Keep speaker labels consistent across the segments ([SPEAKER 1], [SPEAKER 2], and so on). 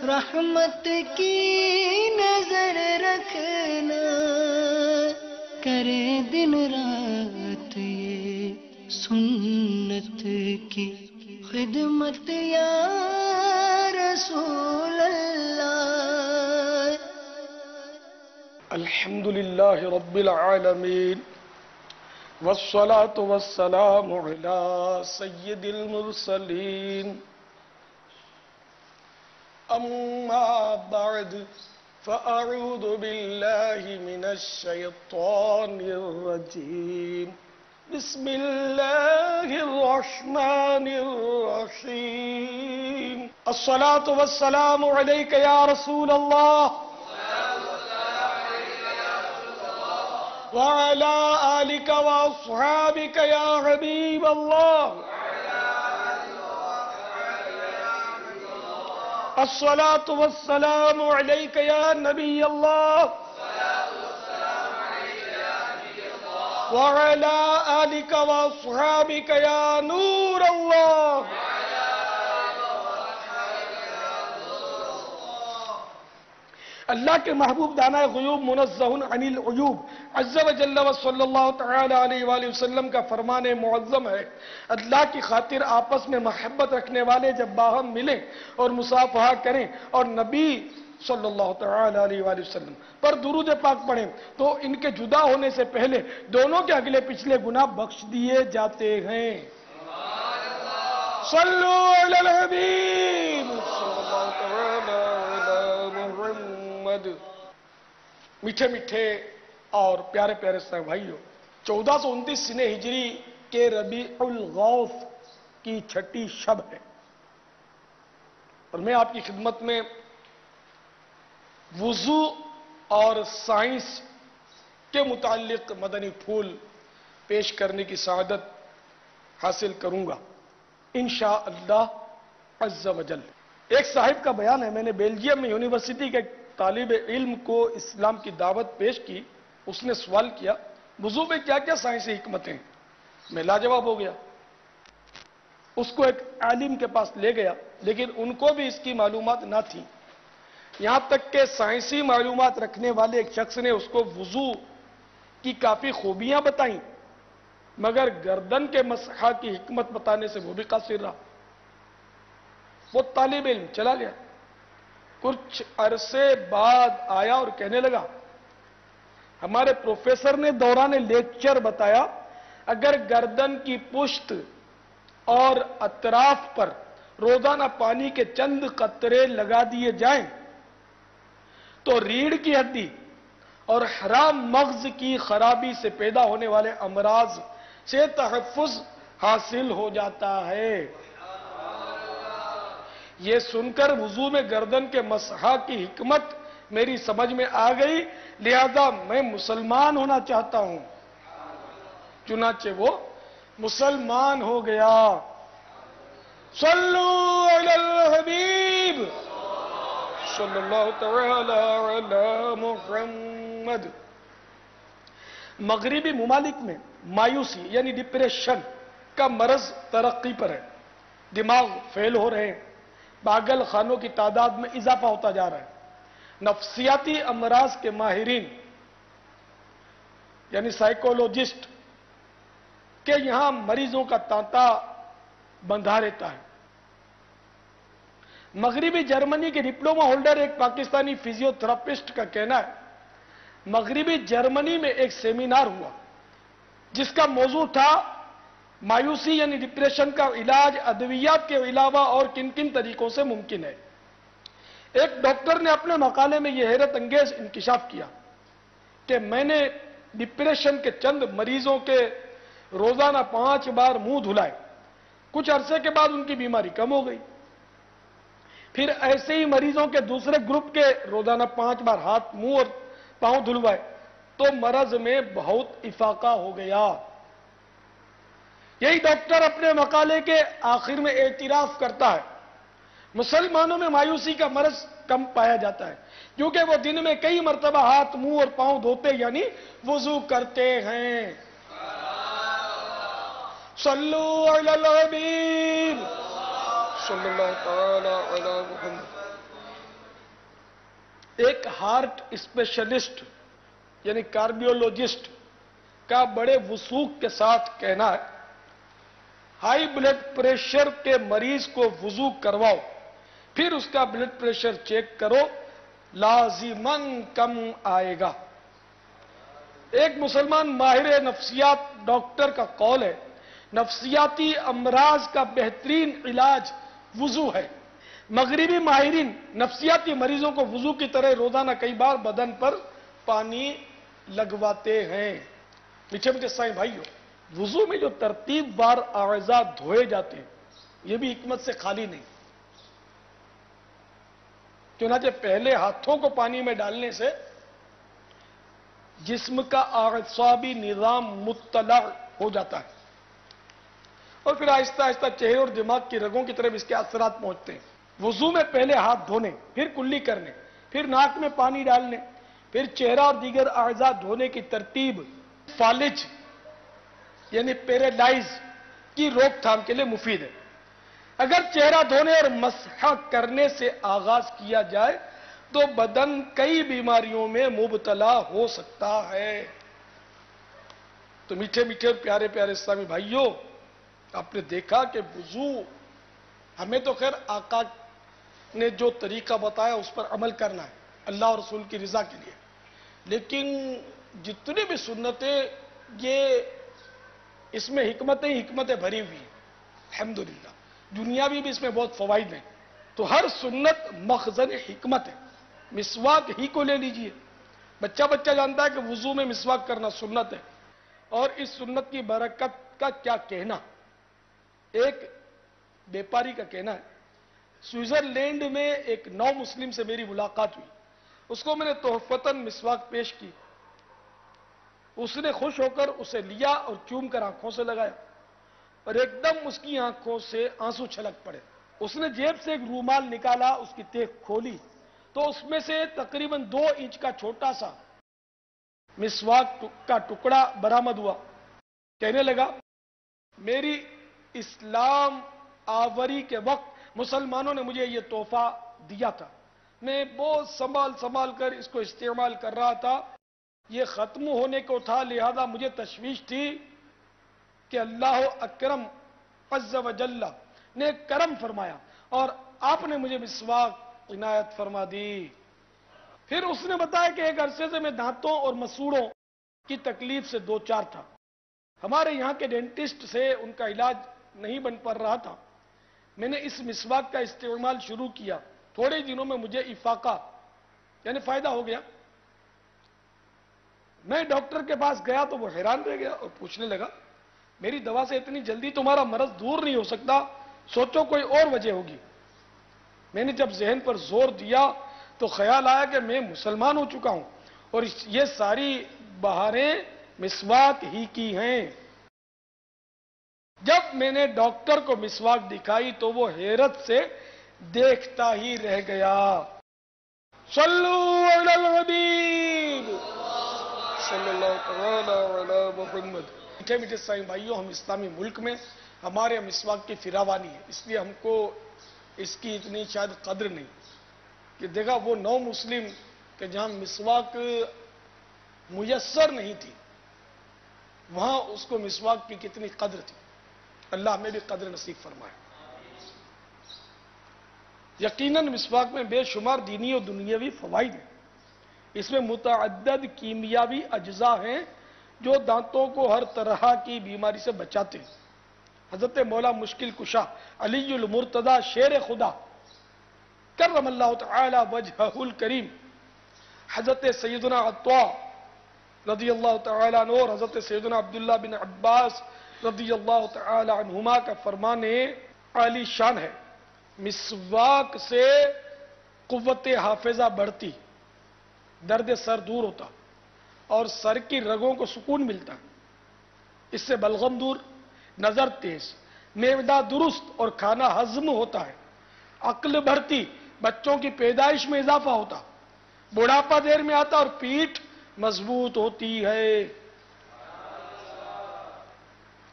[SPEAKER 1] رحمت کی نظر رکھنا، کرے دن رات یہ سنت کی خدمت یا رسول اللہ۔
[SPEAKER 2] الحمدللہ رب العالمین، والصلاة والسلام علی سید المرسلین، اما بعد فاعوذ باللہ من الشیطان الرجیم، بسم اللہ الرحمن الرحیم، الصلاة والسلام علیک یا رسول اللہ وعلى آلك وأصحابك يا حبيب الله، الصلاة والسلام عليك يا نبي الله، وعلى آلك وأصحابك يا نور الله۔ اللہ کے محبوب دانہ غیوب منزہ عن العیوب عز و جل و صلی اللہ تعالی علیہ وآلہ وسلم کا فرمان معظم ہے، اللہ کی خاطر آپس میں محبت رکھنے والے جب باہم ملیں اور مصافحہ کریں اور نبی صلی اللہ تعالی علیہ وآلہ وسلم پر درود پاک پڑھیں تو ان کے جدا ہونے سے پہلے دونوں کے اگلے پچھلے گناہ بخش دیے جاتے ہیں۔ صلو علی الحبیب صلی اللہ تعالی علی محمد۔ میٹھے میٹھے اور پیارے پیارے ساتھ بھائیو، 1429 سنہ ہجری کے ربیع الغوث کی چھٹی شب ہے، اور میں آپ کی خدمت میں وضو اور سائنس کے متعلق مدنی پھول پیش کرنے کی سعادت حاصل کروں گا انشاءاللہ عز و جل۔ ایک صاحب کا بیان ہے، میں نے بیلجیم میں یونیورسٹی کے طالب علم کو اسلام کی دعوت پیش کی، اس نے سوال کیا وضو میں کیا کیا سائنسی حکمتیں ہیں؟ میں لاجواب ہو گیا۔ اس کو ایک عالم کے پاس لے گیا، لیکن ان کو بھی اس کی معلومات نہ تھی، یہاں تک کہ سائنسی معلومات رکھنے والے ایک شخص نے اس کو وضو کی کافی خوبیاں بتائیں، مگر گردن کے مسح کی حکمت بتانے سے وہ بھی قاصر رہا۔ وہ طالب علم چلا گیا، کچھ عرصے بعد آیا اور کہنے لگا ہمارے پروفیسر نے دوران لیکچر بتایا اگر گردن کی پشت اور اطراف پر روزانہ پانی کے چند قطرے لگا دیے جائیں تو ریڑھ کی ہڈی اور حرام مغز کی خرابی سے پیدا ہونے والے امراض سے تحفظ حاصل ہو جاتا ہے۔ یہ سن کر وضو میں گردن کے مسح کی حکمت میری سمجھ میں آ گئی، لہذا میں مسلمان ہونا چاہتا ہوں۔ چنانچہ وہ مسلمان ہو گیا۔ صلو علی الحبیب صلی اللہ تعالی علی محمد۔ مغربی ممالک میں مایوسی یعنی ڈپریشن کا مرض ترقی پر ہے، دماغ فیل ہو رہے ہیں، پاگل خانوں کی تعداد میں اضافہ ہوتا جا رہا ہے۔ نفسیاتی امراض کے ماہرین یعنی سائیکولوجسٹ کے یہاں مریضوں کا تانتا بندھا رہتا ہے۔ مغربی جرمنی کے ڈپلوما ہولڈر ایک پاکستانی فزیو تھراپسٹ کا کہنا ہے مغربی جرمنی میں ایک سیمینار ہوا جس کا موضوع تھا مایوسی یعنی ڈپریشن کا علاج ادویات کے علاوہ اور کن کن طریقوں سے ممکن ہے۔ ایک ڈاکٹر نے اپنے مقالے میں یہ حیرت انگیز انکشاف کیا کہ میں نے ڈپریشن کے چند مریضوں کے روزانہ 5 بار منہ دھلائے، کچھ عرصے کے بعد ان کی بیماری کم ہو گئی۔ پھر ایسے ہی مریضوں کے دوسرے گروپ کے روزانہ 5 بار ہاتھ، منہ اور پاؤں دھلوائے تو مرض میں بہت افاقہ ہو گیا۔ یہی ڈاکٹر اپنے مقالے کے آخر میں اعتراف کرتا ہے مسلمانوں میں مایوسی کا مرض کم پایا جاتا ہے کیونکہ وہ دن میں کئی مرتبہ ہاتھ، منہ اور پاؤں دھوتے یعنی وضو کرتے ہیں۔ صلو علی الحبیب صلی اللہ تعالی علی محمد۔ ہارٹ اسپیشلسٹ یعنی کارڈیولوجسٹ کا بڑے وثوق کے ساتھ کہنا ہے، ہائی بلڈ پریشر کے مریض کو وضو کرواؤ، پھر اس کا بلڈ پریشر چیک کرو، لازماً کم آئے گا۔ ایک مسلمان ماہر نفسیات ڈاکٹر کا قول ہے، نفسیاتی امراض کا بہترین علاج وضو ہے۔ مغربی ماہرین نفسیاتی مریضوں کو وضو کی طرح روزانہ کئی بار بدن پر پانی لگواتے ہیں۔ میٹھے میٹھے سائیں بھائیوں، وضو میں جو ترتیب بار اعضاء دھوئے جاتے ہیں یہ بھی حکمت سے خالی نہیں۔ چنانچہ پہلے ہاتھوں کو پانی میں ڈالنے سے جسم کا اعصابی نظام مطلع ہو جاتا ہے اور پھر آہستہ آہستہ چہرے اور دماغ کی رگوں کی طرف اس کے اثرات پہنچتے ہیں۔ وضو میں پہلے ہاتھ دھونے، پھر کلی کرنے، پھر ناک میں پانی ڈالنے، پھر چہرہ اور دیگر اعضاء دھونے کی ترتیب فالج یعنی پیراڈائز کی روک تھام کے لیے مفید ہے۔ اگر چہرہ دھونے اور مسح کرنے سے آغاز کیا جائے تو بدن کئی بیماریوں میں مبتلا ہو سکتا ہے۔ تو میٹھے میٹھے پیارے پیارے اسلامی بھائیوں، آپ نے دیکھا کہ وضو ہمیں تو خیر آقا نے جو طریقہ بتایا اس پر عمل کرنا ہے اللہ اور رسول کی رضا کے لیے، لیکن جتنی بھی سنتیں یہ اس میں حکمتیں بھری ہوئی ہیں الحمدللہ، دنیاوی بھی اس میں بہت فوائد ہیں۔ تو ہر سنت مخزن حکمت ہے۔ مسواک ہی کو لے لیجئے، بچہ جانتا ہے کہ وضو میں مسواک کرنا سنت ہے، اور اس سنت کی برکت کا کیا کہنا۔ ایک بیپاری کا کہنا ہے، سوئٹزرلینڈ میں ایک نو مسلم سے میری ملاقات ہوئی، اس کو میں نے تحفتاً مسواک پیش کی، اس نے خوش ہو کر اسے لیا اور چوم کر آنکھوں سے لگایا اور ایک دم اس کی آنکھوں سے آنسو چھلک پڑے۔ اس نے جیب سے ایک رومال نکالا، اس کی تیغ کھولی تو اس میں سے تقریباً 2 انچ کا چھوٹا سا مسواک کا ٹکڑا برآمد ہوا۔ کہنے لگا، میری اسلام آوری کے وقت مسلمانوں نے مجھے یہ تحفہ دیا تھا، میں بہت سنبھال کر اس کو استعمال کر رہا تھا، یہ ختم ہونے کو تھا، لہذا مجھے تشویش تھی کہ اللہ اکرم عز و جل نے کرم فرمایا اور آپ نے مجھے مسواک عنایت فرما دی۔ پھر اس نے بتایا کہ ایک عرصے سے میں دانتوں اور مسوڑوں کی تکلیف سے دوچار تھا، ہمارے یہاں کے ڈینٹسٹ سے ان کا علاج نہیں بن پا رہا تھا، میں نے اس مسواک کا استعمال شروع کیا، تھوڑے دنوں میں مجھے افاقہ یعنی فائدہ ہو گیا۔ میں ڈاکٹر کے پاس گیا تو وہ حیران رہ گیا اور پوچھنے لگا، میری دوا سے اتنی جلدی تمہارا مرض دور نہیں ہو سکتا، سوچو کوئی اور وجہ ہوگی۔ میں نے جب ذہن پر زور دیا تو خیال آیا کہ میں مسلمان ہو چکا ہوں اور یہ ساری بہاریں مسواک ہی کی ہیں۔ جب میں نے ڈاکٹر کو مسواک دکھائی تو وہ حیرت سے دیکھتا ہی رہ گیا۔ صلو علی الحبیب صلی اللہ تعالی علی محمد۔ میٹھے میٹھے سائیں بھائیوں، ہم اسلامی ملک میں ہمارے مسواک کی فراوانی ہے، اس لیے ہم کو اس کی اتنی شاید قدر نہیں کہ دیکھا وہ نو مسلم کہ جہاں مسواک میسر نہیں تھی وہاں اس کو مسواک کی کتنی قدر تھی۔ اللہ ہمیں بھی قدر نصیب فرمائے۔ یقیناً مسواک میں بے شمار دینی اور دنیاوی فوائد ہیں، اس میں متعدد کیمیاوی اجزاء ہیں جو دانتوں کو ہر طرح کی بیماری سے بچاتے ہیں۔ حضرت مولا مشکل کشا علی المرتضی شیر خدا کرم اللہ تعالی وجہہ الکریم، حضرت سیدنا عطا رضی اللہ تعالی عنہ اور حضرت سیدنا عبداللہ بن عباس رضی اللہ تعالی عنہما کا فرمان عالی شان ہے، مسواک سے قوت حافظہ بڑھتی، درد سر دور ہوتا اور سر کی رگوں کو سکون ملتا ہے، اس سے بلغم دور، نظر تیز، معدہ درست اور کھانا ہضم ہوتا ہے، عقل بڑھتی، بچوں کی پیدائش میں اضافہ ہوتا، بڑھاپا دیر میں آتا اور پیٹھ مضبوط ہوتی ہے۔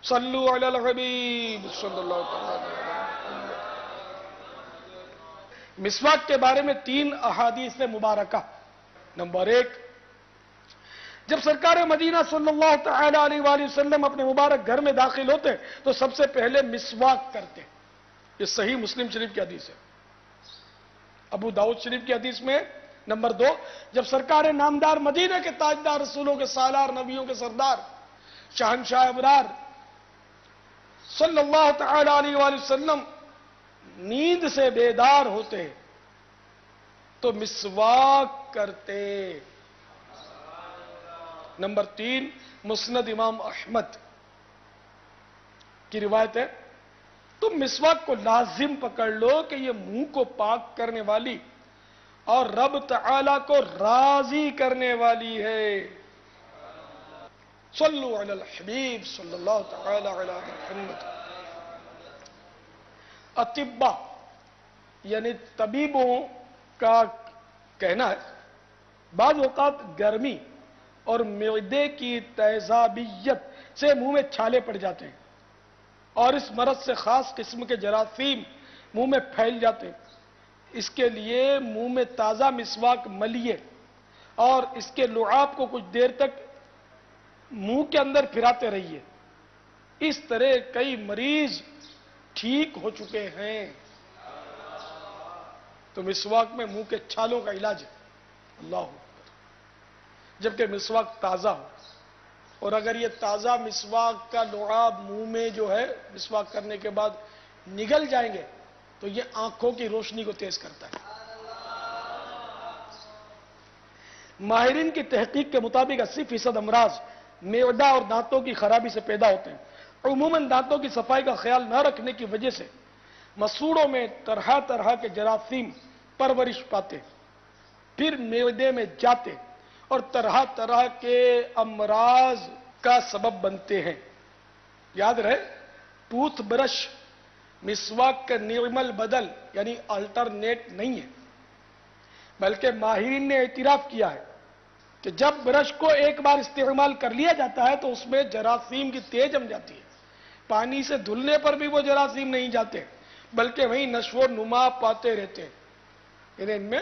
[SPEAKER 2] صلو علی الحبیب صلی اللہ تعالی علیہ وسلم۔ مسواک کے بارے میں 3 احادیث مبارکہ نمبر 1، جب سرکار مدینہ صلی اللہ تعالی علیہ وآلہ وسلم اپنے مبارک گھر میں داخل ہوتے تو سب سے پہلے مسواک کرتے. یہ صحیح مسلم شریف کی حدیث ہے، ابو داؤد شریف کی حدیث میں. نمبر 2، جب سرکار نامدار مدینہ کے تاجدار، رسولوں کے سالار، نبیوں کے سردار، شہنشاہ ابرار صلی اللہ تعالی علیہ وآلہ وسلم نیند سے بیدار ہوتے تو مسواک کرتے. نمبر 3، مسند امام احمد کی روایت ہے، تم مسواک کو لازم پکڑ لو کہ یہ منہ کو پاک کرنے والی اور رب تعالی کو راضی کرنے والی ہے. صلو علی الحبیب صلی اللہ تعالی علی محمد. اطباء یعنی طبیبوں کا کہنا ہے بعض اوقات گرمی اور معدے کی تیزابیت سے منہ میں چھالے پڑ جاتے ہیں اور اس مرض سے خاص قسم کے جراثیم منہ میں پھیل جاتے ہیں. اس کے لیے منہ میں تازہ مسواک ملیے اور اس کے لعاب کو کچھ دیر تک منہ کے اندر پھراتے رہیے. اس طرح کئی مریض ٹھیک ہو چکے ہیں. تو مسواک میں منہ کے چھالوں کا علاج ہے. اللہ اکبر. جبکہ مسواک تازہ ہو، اور اگر یہ تازہ مسواک کا لعاب منہ میں جو ہے مسواک کرنے کے بعد نگل جائیں گے تو یہ آنکھوں کی روشنی کو تیز کرتا ہے. ماہرین کی تحقیق کے مطابق 80% امراض معدہ اور دانتوں کی خرابی سے پیدا ہوتے ہیں. عموماً دانتوں کی صفائی کا خیال نہ رکھنے کی وجہ سے مسوڑوں میں طرح طرح کے جراثیم پرورش پاتے، پھر معدے میں جاتے اور طرح طرح کے امراض کا سبب بنتے ہیں. یاد رہے، ٹوتھ برش مسواک کا نعمل بدل یعنی الٹرنیٹ نہیں ہے، بلکہ ماہرین نے اعتراف کیا ہے کہ جب برش کو ایک بار استعمال کر لیا جاتا ہے تو اس میں جراثیم کی تیز جم جاتی ہے. پانی سے دھلنے پر بھی وہ جراثیم نہیں جاتے بلکہ وہیں نشو و نما پاتے رہتے ہیں، یعنی ان میں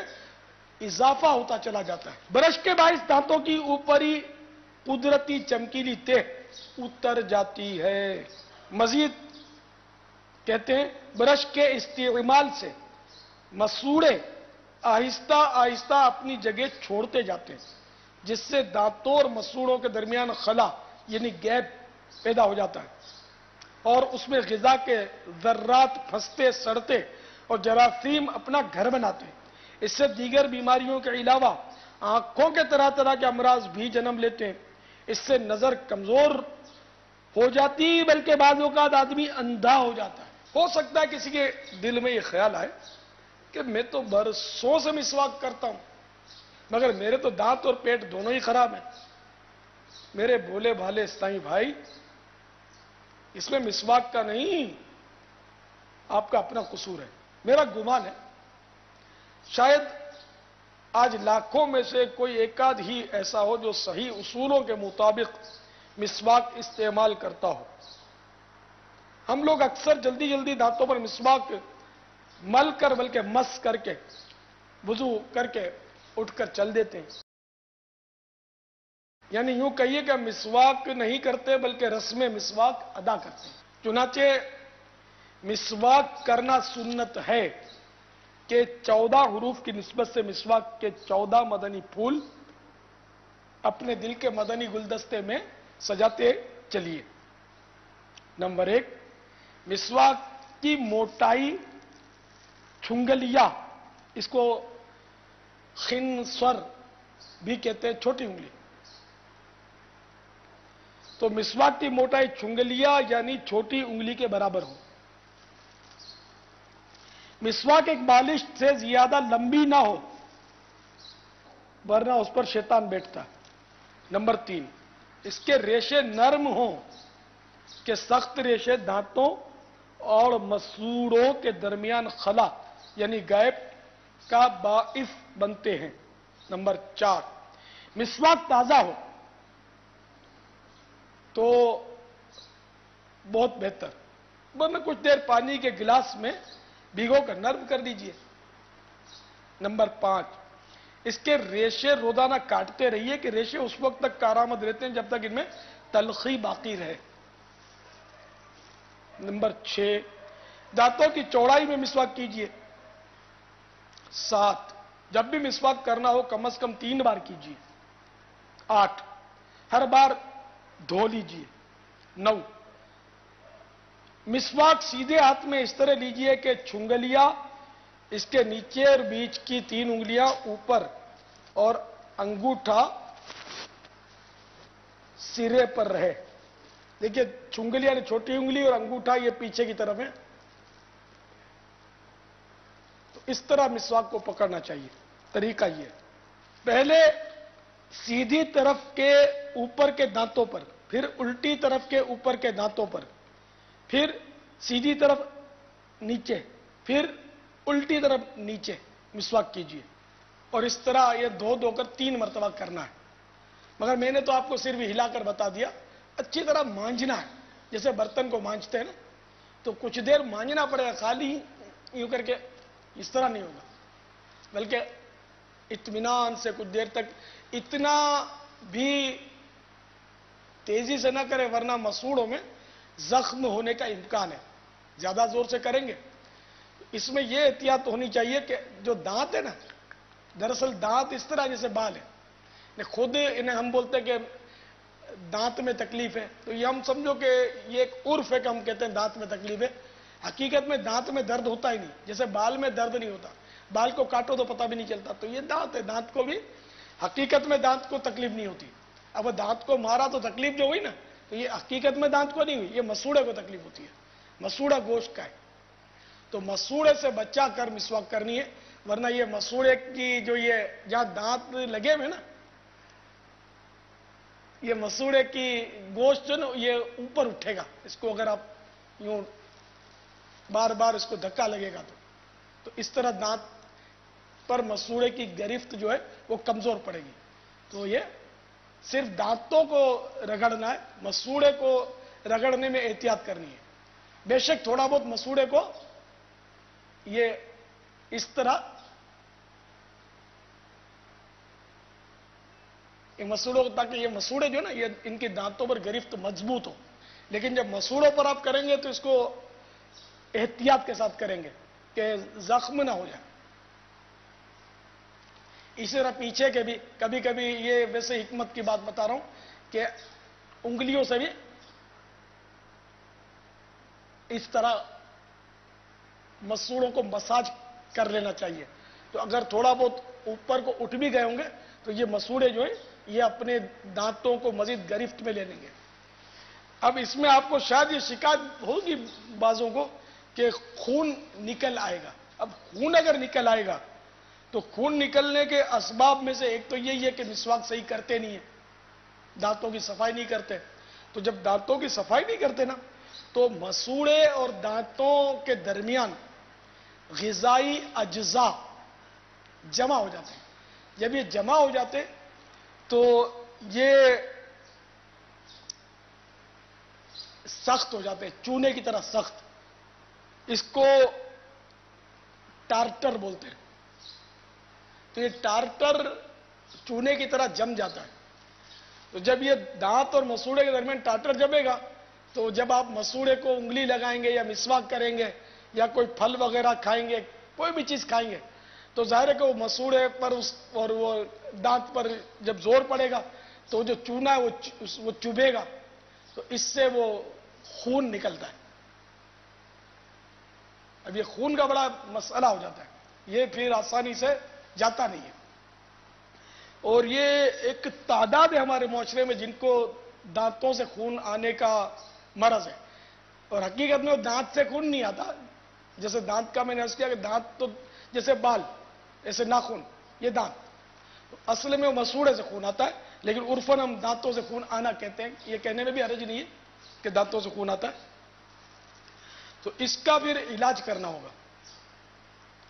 [SPEAKER 2] اضافہ ہوتا چلا جاتا ہے. برش کے باعث دانتوں کی اوپری قدرتی چمکیلی تہ اتر جاتی ہے. مزید کہتے ہیں برش کے استعمال سے مسوڑے آہستہ آہستہ اپنی جگہ چھوڑتے جاتے ہیں، جس سے دانتوں اور مسوڑوں کے درمیان خلا یعنی گیپ پیدا ہو جاتا ہے اور اس میں غذا کے ذرات پھنستے سڑتے اور جراثیم اپنا گھر بناتے ہیں. اس سے دیگر بیماریوں کے علاوہ آنکھوں کے طرح طرح کے امراض بھی جنم لیتے ہیں. اس سے نظر کمزور ہو جاتی بلکہ بعض اوقات آدمی اندھا ہو جاتا ہے. ہو سکتا ہے کسی کے دل میں یہ خیال آئے کہ میں تو برسوں سے مسواک کرتا ہوں مگر میرے تو دانت اور پیٹ دونوں ہی خراب ہیں. میرے بھولے بھالے اسلامی بھائی، اس میں مسواک کا نہیں، آپ کا اپنا قصور ہے. میرا گمان ہے شاید آج لاکھوں میں سے کوئی ایک آدھ ہی ایسا ہو جو صحیح اصولوں کے مطابق مسواک استعمال کرتا ہو. ہم لوگ اکثر جلدی جلدی دانتوں پر مسواک مل کر بلکہ مس کر کے وضو کر کے اٹھ کر چل دیتے ہیں. یعنی یوں کہیے کہ مسواک نہیں کرتے بلکہ رسم مسواک ادا کرتے ہیں. چنانچہ مسواک کرنا سنت ہے کہ 14 حروف کی نسبت سے مسواک کے 14 مدنی پھول اپنے دل کے مدنی گلدستے میں سجاتے چلیے. نمبر 1، مسواک کی موٹائی چھنگلیا، اس کو خنصر بھی کہتے ہیں، چھوٹی انگلی. تو مسواک کی موٹائی چھنگلیا یعنی چھوٹی انگلی کے برابر ہو. مسواک ایک بالش سے زیادہ لمبی نہ ہو ورنہ اس پر شیطان بیٹھتا ہے. نمبر 3، اس کے ریشے نرم ہوں کہ سخت ریشے دانتوں اور مسوڑوں کے درمیان خلا یعنی گیپ کا باعث بنتے ہیں. نمبر 4، مسواک تازہ ہو تو بہت بہتر، ورنہ کچھ دیر پانی کے گلاس میں بھگو کر نرم کر دیجئے. نمبر 5، اس کے ریشے روزانہ کاٹتے رہیے کہ ریشے اس وقت تک کارآمد رہتے ہیں جب تک ان میں تلخی باقی رہے۔ نمبر 6، دانتوں کی چوڑائی میں مسواک کیجیے۔ 7، جب بھی مسواک کرنا ہو کم از کم 3 بار کیجیے۔ 8، ہر بار دھو لیجیے۔ 9، مسواک سیدھے ہاتھ میں اس طرح لیجیے کہ چھنگلیاں اس کے نیچے اور بیچ کی 3 انگلیاں اوپر اور انگوٹھا سرے پر رہے۔ دیکھیے چھنگلیاں نے چھوٹی انگلی اور انگوٹھا یہ پیچھے کی طرف ہے، تو اس طرح مسواک کو پکڑنا چاہیے۔ طریقہ یہ ہے، پہلے سیدھی طرف کے اوپر کے دانتوں پر، پھر الٹی طرف کے اوپر کے دانتوں پر، پھر سیدھی طرف نیچے، پھر الٹی طرف نیچے مسواک کیجیے، اور اس طرح یہ دھو کر 3 مرتبہ کرنا ہے۔ مگر میں نے تو آپ کو صرف ہلا کر بتا دیا، اچھی طرح مانجنا ہے، جیسے برتن کو مانجتے ہیں نا، تو کچھ دیر مانجنا پڑے گا، خالی یوں کر کے اس طرح نہیں ہوگا، بلکہ اطمینان سے کچھ دیر تک، اتنا بھی تیزی سے نہ کرے ورنہ مسوڑوں میں زخم ہونے کا امکان ہے۔ زیادہ زور سے کریں گے، اس میں یہ احتیاط ہونی چاہیے کہ جو دانت ہے نا، دراصل دانت اس طرح جیسے بال ہے، خود انہیں ہم بولتے ہیں کہ دانت میں تکلیف ہے، تو یہ ہم سمجھو کہ یہ ایک عرف ہے کہ ہم کہتے ہیں دانت میں تکلیف ہے۔ حقیقت میں دانت میں درد ہوتا ہی نہیں، جیسے بال میں درد نہیں ہوتا، بال کو کاٹو تو پتہ بھی نہیں چلتا، تو یہ دانت ہے، دانت کو بھی حقیقت میں دانت کو تکلیف نہیں ہوتی۔ اب وہ دانت کو مارا تو تکلیف جو ہوئی نا، تو یہ حقیقت میں دانت کو نہیں ہوئی، یہ مسوڑے کو تکلیف ہوتی ہے، مسوڑا گوشت کا ہے، تو مسوڑے سے بچا کر مسواک کرنی ہے، ورنہ یہ مسوڑے کی جو یہ جہاں دانت لگے ہوئے نا، یہ مسوڑے کی گوشت جو نا یہ اوپر اٹھے گا، اس کو اگر آپ یوں بار بار اس کو دھکا لگے گا تو اس طرح دانت پر مسوڑے کی گرفت جو ہے وہ کمزور پڑے گی، تو یہ صرف دانتوں کو رگڑنا ہے، مسوڑے کو رگڑنے میں احتیاط کرنی ہے۔ بے شک تھوڑا بہت مسوڑے کو یہ اس طرح مسوڑوں کو، تاکہ یہ مسوڑے جو نا یہ ان کے دانتوں پر گرفت مضبوط ہو، لیکن جب مسوڑوں پر آپ کریں گے تو اس کو احتیاط کے ساتھ کریں گے کہ زخم نہ ہو جائے۔ اسی طرح پیچھے کے بھی کبھی کبھی، یہ ویسے حکمت کی بات بتا رہا ہوں کہ انگلیوں سے بھی اس طرح مسوڑوں کو مساج کر لینا چاہیے، تو اگر تھوڑا بہت اوپر کو اٹھ بھی گئے ہوں گے تو یہ مسوڑے جو ہیں یہ اپنے دانتوں کو مزید گرفت میں لے لیں گے۔ اب اس میں آپ کو شاید یہ شکایت ہوگی بعضوں کو کہ خون نکل آئے گا۔ اب خون اگر نکل آئے گا تو خون نکلنے کے اسباب میں سے ایک تو یہی ہے کہ مسواک صحیح کرتے نہیں ہیں، دانتوں کی صفائی نہیں کرتے، تو جب دانتوں کی صفائی نہیں کرتے نا تو مسوڑے اور دانتوں کے درمیان غذائی اجزاء جمع ہو جاتے ہیں۔ جب یہ جمع ہو جاتے تو یہ سخت ہو جاتے ہیں، چونے کی طرح سخت، اس کو ٹارٹر بولتے ہیں، تو یہ ٹارٹر چونے کی طرح جم جاتا ہے، تو جب یہ دانت اور مسوڑے کے درمیان ٹارٹر جمے گا تو جب آپ مسوڑے کو انگلی لگائیں گے یا مسواک کریں گے یا کوئی پھل وغیرہ کھائیں گے، کوئی بھی چیز کھائیں گے، تو ظاہر ہے کہ وہ مسوڑے پر اور وہ دانت پر جب زور پڑے گا تو جو چونا ہے وہ چبھے گا، تو اس سے وہ خون نکلتا ہے۔ اب یہ خون کا بڑا مسئلہ ہو جاتا ہے، یہ پھر آسانی سے جاتا نہیں ہے، اور یہ ایک تعداد ہے ہمارے معاشرے میں جن کو دانتوں سے خون آنے کا مرض ہے، اور حقیقت میں وہ دانت سے خون نہیں آتا، جیسے دانت کا میں نے عرض کیا کہ دانت تو جیسے بال، ایسے ناخن، یہ دانت اصل میں وہ مسوڑے سے خون آتا ہے، لیکن عرفاً ہم دانتوں سے خون آنا کہتے ہیں، یہ کہنے میں بھی حرج نہیں ہے کہ دانتوں سے خون آتا ہے، تو اس کا پھر علاج کرنا ہوگا۔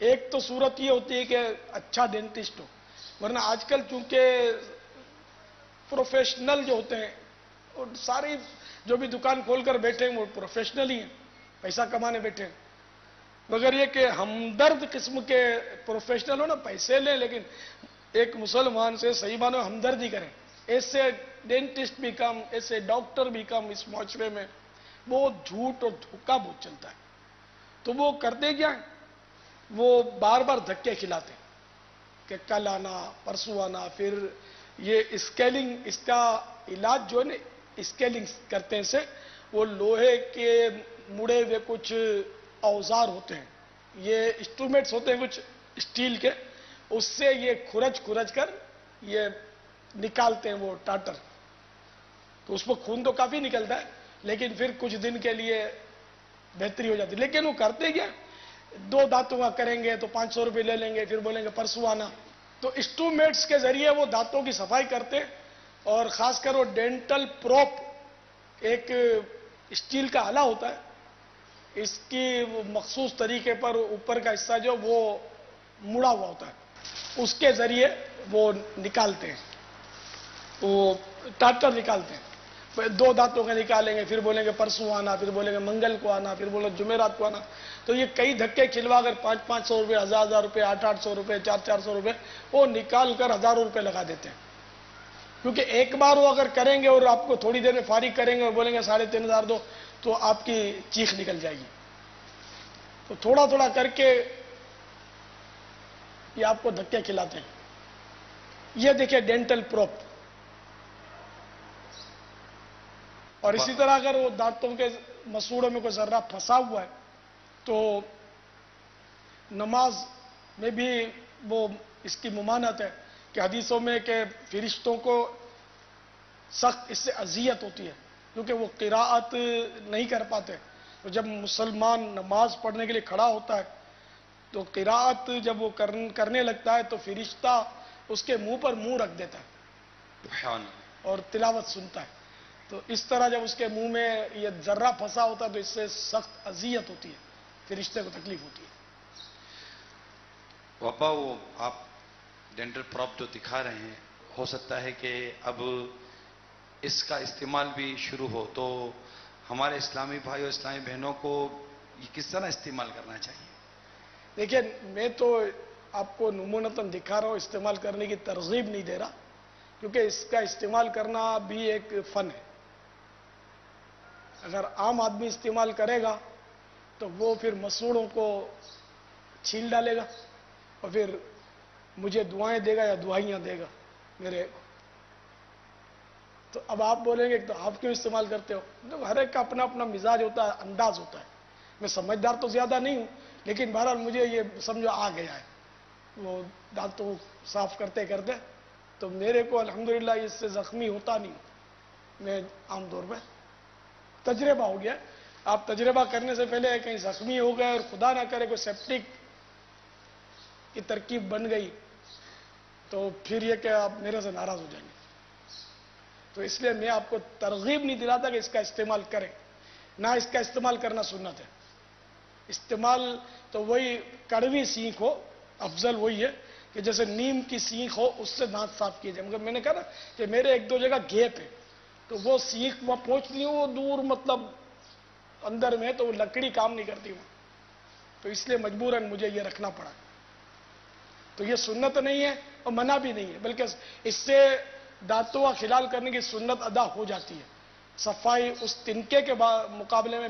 [SPEAKER 2] ایک تو صورت یہ ہوتی ہے کہ اچھا ڈینٹسٹ ہو، ورنہ آج کل چونکہ پروفیشنل جو ہوتے ہیں اور ساری جو بھی دکان کھول کر بیٹھے ہیں وہ پروفیشنل ہی ہیں، پیسہ کمانے بیٹھے ہیں، مگر یہ کہ ہمدرد قسم کے پروفیشنل ہو نا، پیسے لیں لیکن ایک مسلمان سے صحیح معنوں میں ہمدردی کریں. ایسے ڈینٹسٹ بھی کم، ایسے ڈاکٹر بھی کم اس معاشرے میں. وہ جھوٹ اور دھوکہ بہت چلتا ہے. تو وہ کرتے کیا ہیں؟ وہ بار بار دھکے کھلاتے ہیں کہ کل آنا، پرسوں آنا. پھر یہ اسکیلنگ، اس کا علاج جو ہے نا، اسکیلنگ کرتے ہیں سے. وہ لوہے کے مڑے ہوئے کچھ اوزار ہوتے ہیں، یہ انسٹرومنٹس ہوتے ہیں کچھ اسٹیل کے، اس سے یہ کھرچ کر یہ نکالتے ہیں وہ ٹاٹر. تو اس میں خون تو کافی نکلتا ہے، لیکن پھر کچھ دن کے لیے بہتری ہو جاتی ہے. لیکن وہ کرتے کیا؟ 2 دانتوں کا کریں گے تو 500 روپے لے لیں گے، پھر بولیں گے پرسوں آنا. تو انسٹرومنٹس کے ذریعے وہ دانتوں کی صفائی کرتے. اور خاص کر وہ ڈینٹل پروپ، ایک اسٹیل کا آلہ ہوتا ہے، اس کی وہ مخصوص طریقے پر اوپر کا حصہ جو وہ مڑا ہوا ہوتا ہے، اس کے ذریعے وہ نکالتے ہیں، وہ ٹاٹر نکالتے ہیں. 2 دانتوں کا نکالیں گے، پھر بولیں گے پرسوں آنا، پھر بولیں گے منگل کو آنا، پھر بولیں گے جمعرات کو آنا. تو یہ کئی دھکے کھلوا کر 500 روپے، 1000 روپے، 800 روپے، 400 روپے وہ نکال کر ہزاروں روپے لگا دیتے ہیں. کیونکہ ایک بار وہ اگر کریں گے اور آپ کو تھوڑی دیر میں فارغ کریں گے اور بولیں گے 3500 دو، تو آپ کی چیخ نکل جائے گی. تو تھوڑا تھوڑا کر کے یہ آپ کو دھکے کھلاتے ہیں. یہ دیکھیں ڈینٹل پروپ. اور اسی طرح اگر وہ دانتوں کے مسوڑوں میں کوئی ذرہ پھنسا ہوا ہے تو نماز میں بھی وہ اس کی ممانعت ہے کہ حدیثوں میں کہ فرشتوں کو سخت اس سے اذیت ہوتی ہے، کیونکہ وہ قراءت نہیں کر پاتے. تو جب مسلمان نماز پڑھنے کے لیے کھڑا ہوتا ہے تو قراءت جب وہ کرنے لگتا ہے تو فرشتہ اس کے منہ پر منہ رکھ دیتا ہے اور تلاوت سنتا ہے. تو اس طرح جب اس کے منہ میں یہ ذرہ پھنسا ہوتا ہے تو اس سے سخت اذیت ہوتی ہے، فرشتے کو تکلیف ہوتی ہے.
[SPEAKER 3] وابا وہ آپ ڈینٹل پراپ جو دکھا رہے ہیں، ہو سکتا ہے کہ اب اس کا استعمال بھی شروع ہو، تو ہمارے اسلامی بھائی اور اسلامی بہنوں کو یہ کس طرح استعمال کرنا چاہیے؟
[SPEAKER 2] دیکھیں، میں تو آپ کو نمونتاً دکھا رہا ہوں، استعمال کرنے کی ترغیب نہیں دے رہا، کیونکہ اس کا استعمال کرنا بھی ایک فن ہے. اگر عام آدمی استعمال کرے گا تو وہ پھر مسوڑوں کو چھیل ڈالے گا اور پھر مجھے دعائیں دے گا یا دعائیاں دے گا میرے. تو اب آپ بولیں گے تو آپ کیوں استعمال کرتے ہو؟ ہر ایک کا اپنا اپنا مزاج ہوتا ہے، انداز ہوتا ہے. میں سمجھدار تو زیادہ نہیں ہوں، لیکن بہرحال مجھے یہ سمجھو آ گیا ہے وہ دانتوں صاف کرتے کرتے. تو میرے کو الحمدللہ اس سے زخمی ہوتا نہیں. میں عام طور پہ تجربہ ہو گیا. آپ تجربہ کرنے سے پہلے کہیں زخمی ہو گئے اور خدا نہ کرے کوئی سیپٹک کی ترکیب بن گئی تو پھر یہ کہ آپ میرے سے ناراض ہو جائیں گے. تو اس لیے میں آپ کو ترغیب نہیں دلاتا کہ اس کا استعمال کریں، نہ اس کا استعمال کرنا سنت ہے. استعمال تو وہی کڑوی سینک ہو، افضل وہی ہے کہ جیسے نیم کی سینک ہو، اس سے دانت صاف کیے جائے. مگر میں نے کہا نا کہ میرے 1-2 جگہ گیپ ہے، تو وہ سینک وہاں پہنچتی ہوں، وہ دور مطلب اندر میں، تو وہ لکڑی کام نہیں کرتی ہوں، تو اس لیے مجبوراً مجھے یہ رکھنا پڑا. تو یہ سنت نہیں ہے اور منع بھی نہیں ہے، بلکہ اس سے دانتوں کا خلال کرنے کی سنت ادا ہو جاتی ہے. صفائی اس تنکے کے مقابلے میں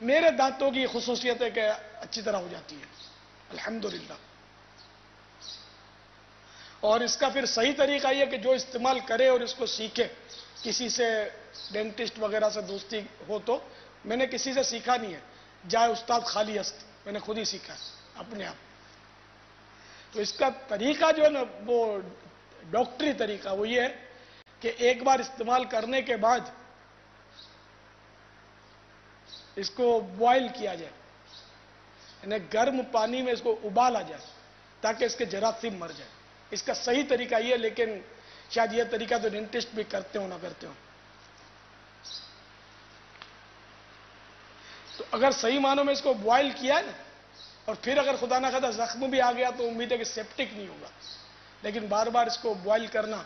[SPEAKER 2] میرے دانتوں کی خصوصیت ہے کہ اچھی طرح ہو جاتی ہے الحمدللہ. اور اس کا پھر صحیح طریقہ یہ کہ جو استعمال کرے اور اس کو سیکھے، کسی سے ڈینٹسٹ وغیرہ سے دوستی ہو تو. میں نے کسی سے سیکھا نہیں ہے، جائے استاد خالی است، میں نے خود ہی سیکھا اپنے آپ. تو اس کا طریقہ جو ہے نا وہ ڈاکٹری طریقہ وہ یہ ہے کہ ایک بار استعمال کرنے کے بعد اس کو بوائل کیا جائے، یعنی گرم پانی میں اس کو ابالا جائے تاکہ اس کے جراثیم مر جائے. اس کا صحیح طریقہ یہ ہے، لیکن شاید یہ طریقہ تو ڈینٹسٹ بھی کرتے ہو نہ کرتے ہو. تو اگر صحیح معنوں میں اس کو بوائل کیا ہے نا، اور پھر اگر خدا نہ خدا زخم بھی آ گیا تو امید ہے کہ سیپٹک نہیں ہوگا. لیکن بار بار اس کو بوائل کرنا،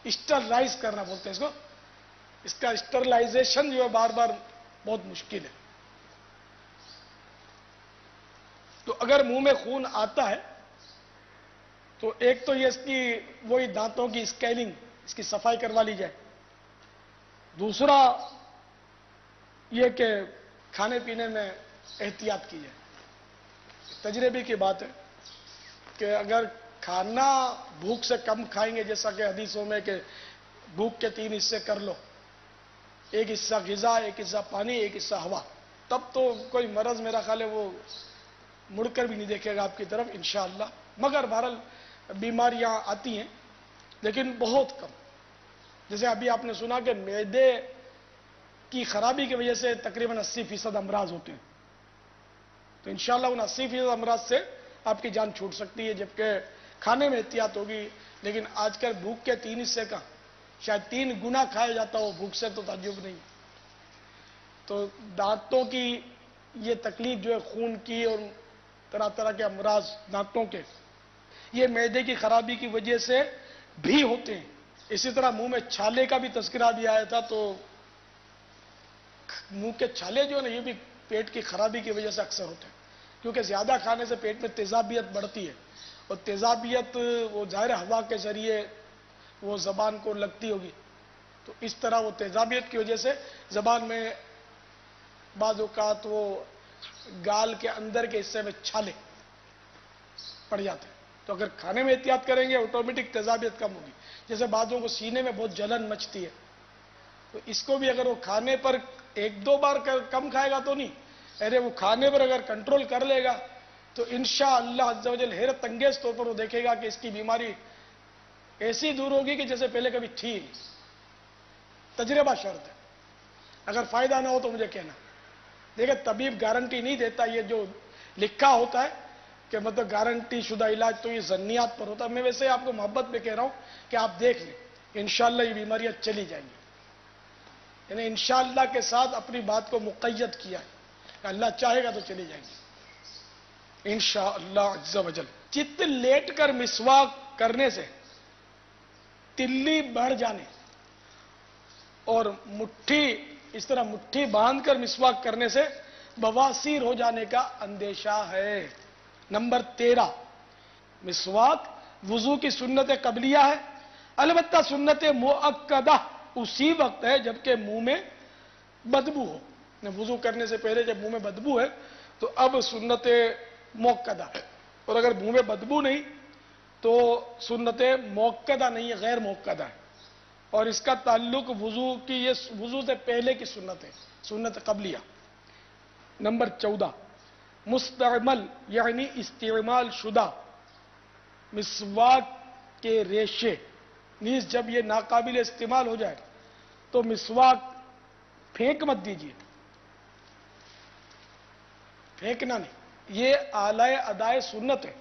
[SPEAKER 2] اسٹرلائز کرنا بولتے ہیں اس کو، اس کا اسٹرلائزیشن جو ہے بار بار بہت مشکل ہے. تو اگر منہ میں خون آتا ہے تو ایک تو یہ اس کی وہی دانتوں کی اسکیلنگ، اس کی صفائی کروا لی جائے. دوسرا یہ کہ کھانے پینے میں احتیاط کی جائے. تجربے کی بات ہے کہ اگر کھانا بھوک سے کم کھائیں گے، جیسا کہ حدیثوں میں کہ بھوک کے 3 حصے کر لو، ایک حصہ غذا، ایک حصہ پانی، ایک حصہ ہوا، تب تو کوئی مرض میرا خیال ہے وہ مڑ کر بھی نہیں دیکھے گا آپ کی طرف انشاءاللہ. مگر بہرحال بیماریاں آتی ہیں لیکن بہت کم. جیسے ابھی آپ نے سنا کہ معدے کی خرابی کی وجہ سے تقریباً 80% امراض ہوتے ہیں. تو انشاءاللہ ان 80% امراض سے آپ کی جان چھوٹ سکتی ہے، جبکہ کھانے میں احتیاط ہوگی. لیکن آج کل بھوک کے 3 حصے کا شاید 3 گنا کھایا جاتا ہو بھوک سے، تو تعجب نہیں. تو دانتوں کی یہ تکلیف جو ہے خون کی اور طرح طرح کے امراض دانتوں کے، یہ معدے کی خرابی کی وجہ سے بھی ہوتے ہیں. اسی طرح منہ میں چھالے کا بھی تذکرہ بھی آیا تھا. تو منہ کے چھالے جو ہے نا، یہ بھی پیٹ کی خرابی کی وجہ سے اکثر ہوتے ہیں، کیونکہ زیادہ کھانے سے پیٹ میں تیزابیت بڑھتی ہے، اور تیزابیت وہ ظاہر ہوا کے ذریعے وہ زبان کو لگتی ہوگی. تو اس طرح وہ تیزابیت کی وجہ سے زبان میں بعض اوقات وہ گال کے اندر کے حصے میں چھالے پڑ جاتے ہیں. تو اگر کھانے میں احتیاط کریں گے آٹومیٹک تیزابیت کم ہوگی. جیسے بعضوں کو سینے میں بہت جلن مچتی ہے، تو اس کو بھی اگر وہ کھانے پر 1-2 بار کم کھائے گا تو نہیں، ارے وہ کھانے پر اگر کنٹرول کر لے گا تو انشاءاللہ عز و جل حیرت انگیز طور پر وہ دیکھے گا کہ اس کی بیماری ایسی دور ہوگی کہ جیسے پہلے کبھی تھی. تجربہ شرط ہے. اگر فائدہ نہ ہو تو مجھے کہنا. دیکھیں طبیب گارنٹی نہیں دیتا، یہ جو لکھا ہوتا ہے کہ مطلب گارنٹی شدہ علاج، تو یہ ظنیات پر ہوتا ہے. میں ویسے آپ کو محبت میں کہہ رہا ہوں کہ آپ دیکھ لیں کہ انشاءاللہ یہ بیماریاں چلی جائیں گی. یعنی انشاءاللہ کے ساتھ اپنی بات کو مقید کیا ہے کہ اللہ چاہے گا تو چلی جائیں گی انشاءاللہ عز و جل. چت لیٹ کر مسواک کرنے سے تلی بڑھ جانے اور اس طرح مٹھی باندھ کر مسواک کرنے سے بواسیر ہو جانے کا اندیشہ ہے. نمبر 13، مسواک وضو کی سنت قبلیہ ہے. البتہ سنت مؤکدہ اسی وقت ہے جبکہ منہ میں بدبو ہو. وضو کرنے سے پہلے جب منہ میں بدبو ہے تو اب سنت مؤکدہ ہے. اور اگر منہ میں بدبو نہیں تو سنت مؤکدہ نہیں ہے، غیر مؤکدہ ہے. اور اس کا تعلق یہ وضو سے پہلے کی سنت ہے، سنت قبلیہ. نمبر 14، مستعمل یعنی استعمال شدہ مسواک کے ریشے، نیز جب یہ ناقابل استعمال ہو جائے تو مسواک پھینک مت دیجیے. پھینکنا نہیں، یہ اعلی ادائے سنت ہے.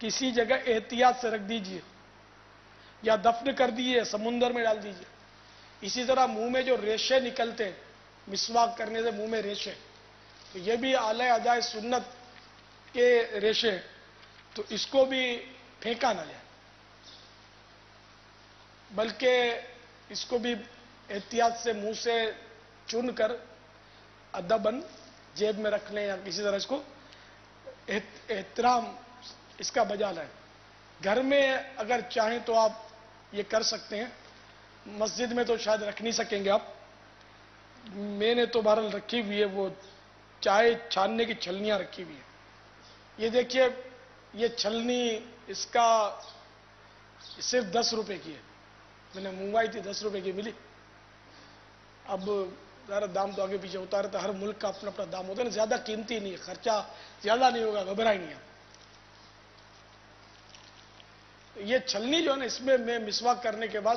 [SPEAKER 2] کسی جگہ احتیاط سے رکھ دیجیے یا دفن کر دیجیے، سمندر میں ڈال دیجیے. اسی طرح منہ میں جو ریشے نکلتے ہیں مسواک کرنے سے، منہ میں ریشے، تو یہ بھی اعلی ادائے سنت کے ریشے، تو اس کو بھی پھینکا نہ جائے، بلکہ اس کو بھی احتیاط سے منہ سے چن کر ادباً جیب میں رکھ لیں یا کسی طرح اس کو احترام اس کا بجا لائیں. گھر میں اگر چاہیں تو آپ یہ کر سکتے ہیں. مسجد میں تو شاید رکھ نہیں سکیں گے آپ. میں نے تو بہرحال رکھی ہوئی ہے، وہ چائے چھاننے کی چھلنیاں رکھی ہوئی ہیں. یہ دیکھیے، یہ چھلنی اس کا صرف 10 روپے کی ہے. میں نے منگوائی تھی، 10 روپے کی ملی. اب ذرا دام تو آگے پیچھے ہوتا رہتا ہے، ہر ملک کا اپنا اپنا دام ہوتا ہے نا. زیادہ قیمتی نہیں ہے، خرچہ زیادہ نہیں ہوگا، گھبرائی نہیں. یہ چھلنی جو ہے نا، اس میں میں مسواک کرنے کے بعد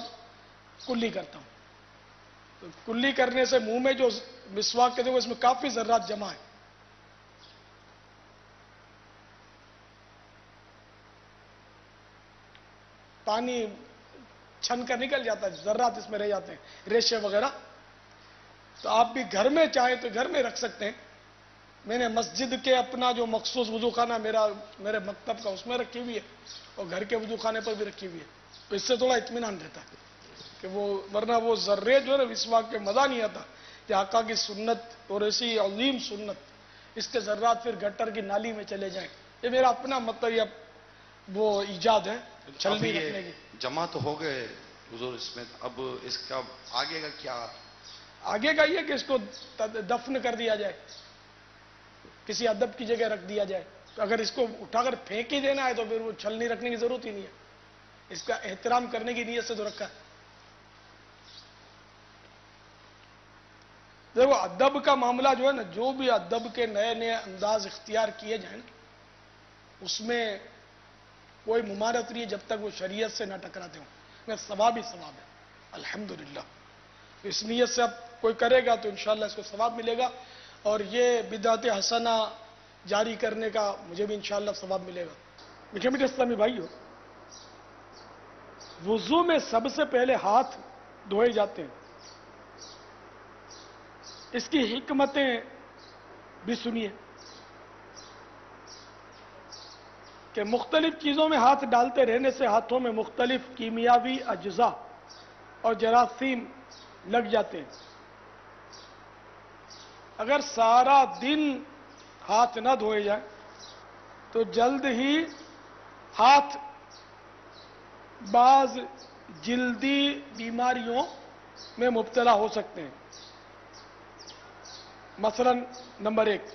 [SPEAKER 2] کلی کرتا ہوں. تو کلی کرنے سے منہ میں جو مسواک کے دیکھو اس میں کافی ذرات جمع ہے. پانی چھن کر نکل جاتا ہے، ذرات اس میں رہ جاتے ہیں، ریشے وغیرہ. تو آپ بھی گھر میں چاہیں تو گھر میں رکھ سکتے ہیں. میں نے مسجد کے اپنا جو مخصوص وضو خانہ میرے مکتب کا، اس میں رکھی ہوئی ہے، اور گھر کے وضو خانے پر بھی رکھی ہوئی ہے. تو اس سے تھوڑا اطمینان رہتا ہے کہ ورنہ وہ ذرے جو ہے نا مسواک کے مزہ نہیں آتا کہ آقا کی سنت اور ایسی عظیم سنت، اس کے ذرات پھر گٹر کی نالی میں چلے جائیں. یہ میرا اپنا مطلب، یہ وہ ایجاد ہے
[SPEAKER 3] اب
[SPEAKER 2] چھلنی رکھنے
[SPEAKER 3] یہ
[SPEAKER 2] کی.
[SPEAKER 3] جمع تو ہو گئے حضور اس میں، اب اس کا آگے کا کیا؟
[SPEAKER 2] آگے کا یہ کہ اس کو دفن کر دیا جائے، کسی ادب کی جگہ رکھ دیا جائے. تو اگر اس کو اٹھا کر پھینک ہی دینا ہے تو پھر وہ چھلنی رکھنے کی ضرورت ہی نہیں ہے. اس کا احترام کرنے کی نیت سے تو رکھا ہے. دیکھو ادب کا معاملہ جو ہے نا، جو بھی ادب کے نئے نئے انداز اختیار کیے جائیں اس میں کوئی ممانعت نہیں ہے جب تک وہ شریعت سے نہ ٹکراتے ہوں. ثواب ہی ثواب ہے الحمدللہ. اس نیت سے اب کوئی کرے گا تو انشاءاللہ اس کو ثواب ملے گا، اور یہ بدعت حسنہ جاری کرنے کا مجھے بھی انشاءاللہ ثواب ملے گا. میٹھے میٹھے اسلامی بھائیو، وضو میں سب سے پہلے ہاتھ دھوئے جاتے ہیں. اس کی حکمتیں بھی سنیے کہ مختلف چیزوں میں ہاتھ ڈالتے رہنے سے ہاتھوں میں مختلف کیمیاوی اجزاء اور جراثیم لگ جاتے ہیں. اگر سارا دن ہاتھ نہ دھوئے جائیں تو جلد ہی ہاتھ بعض جلدی بیماریوں میں مبتلا ہو سکتے ہیں. مثلا نمبر 1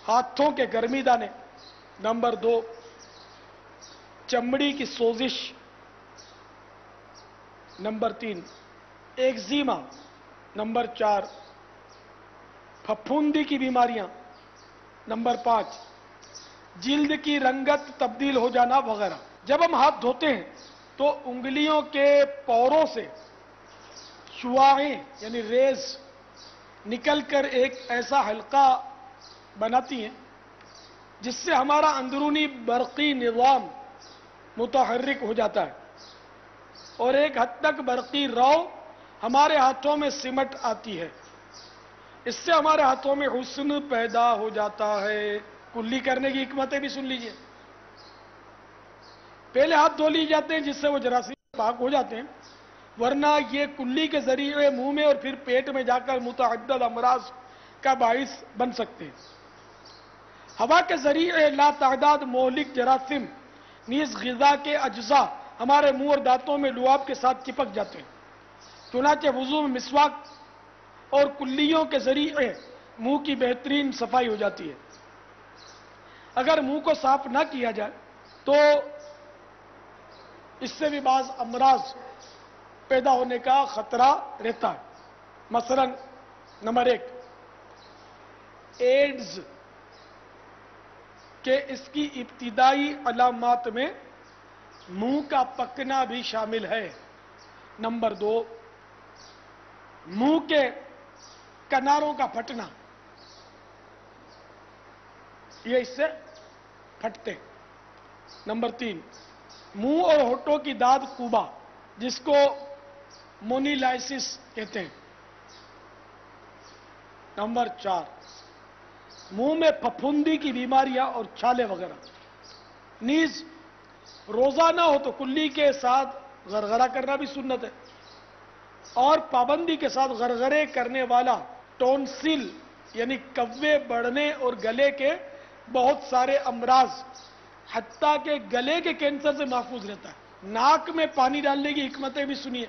[SPEAKER 2] ہاتھوں کے گرمی دانے، نمبر 2 چمڑی کی سوزش، نمبر 3 ایکزیما، نمبر 4 پھپھوندی کی بیماریاں، نمبر 5 جلد کی رنگت تبدیل ہو جانا وغیرہ. جب ہم ہاتھ دھوتے ہیں تو انگلیوں کے پوروں سے شعاعیں یعنی ریز نکل کر ایک ایسا حلقہ بناتی ہیں جس سے ہمارا اندرونی برقی نظام متحرک ہو جاتا ہے، اور ایک حد تک برقی رو ہمارے ہاتھوں میں سمٹ آتی ہے. اس سے ہمارے ہاتھوں میں حسن پیدا ہو جاتا ہے. کلی کرنے کی حکمتیں بھی سن لیجئے. پہلے ہاتھ دھو لیے جاتے ہیں جس سے وہ جراثیم پاک ہو جاتے ہیں، ورنہ یہ کلی کے ذریعے منہ میں اور پھر پیٹ میں جا کر متعدد امراض کا باعث بن سکتے ہیں. ہوا کے ذریعے لا تعداد مہلک جراثیم نیز غذا کے اجزاء ہمارے منہ اور دانتوں میں لعاب کے ساتھ چپک جاتے ہیں. چنانچہ وضو میں مسواک اور کلیوں کے ذریعے منہ کی بہترین صفائی ہو جاتی ہے. اگر منہ کو صاف نہ کیا جائے تو اس سے بھی بعض امراض پیدا ہونے کا خطرہ رہتا ہے. مثلا نمبر 1 ایڈز کہ اس کی ابتدائی علامات میں منہ کا پکنا بھی شامل ہے. نمبر 2 منہ کے کناروں کا پھٹنا، یہ اس سے پھٹتے. نمبر 3 منہ اور ہونٹوں کی داد کوبا جس کو مونیلائسس کہتے ہیں. نمبر 4 منہ میں پھپھوندی کی بیماریاں اور چھالے وغیرہ. نیز روزہ نہ ہو تو کلی کے ساتھ غرغرہ کرنا بھی سنت ہے، اور پابندی کے ساتھ غرغرے کرنے والا ٹونسل یعنی کوے بڑھنے اور گلے کے بہت سارے امراض حتیٰ کہ گلے کے کینسر سے محفوظ رہتا ہے. ناک میں پانی ڈالنے کی حکمتیں بھی سنیے.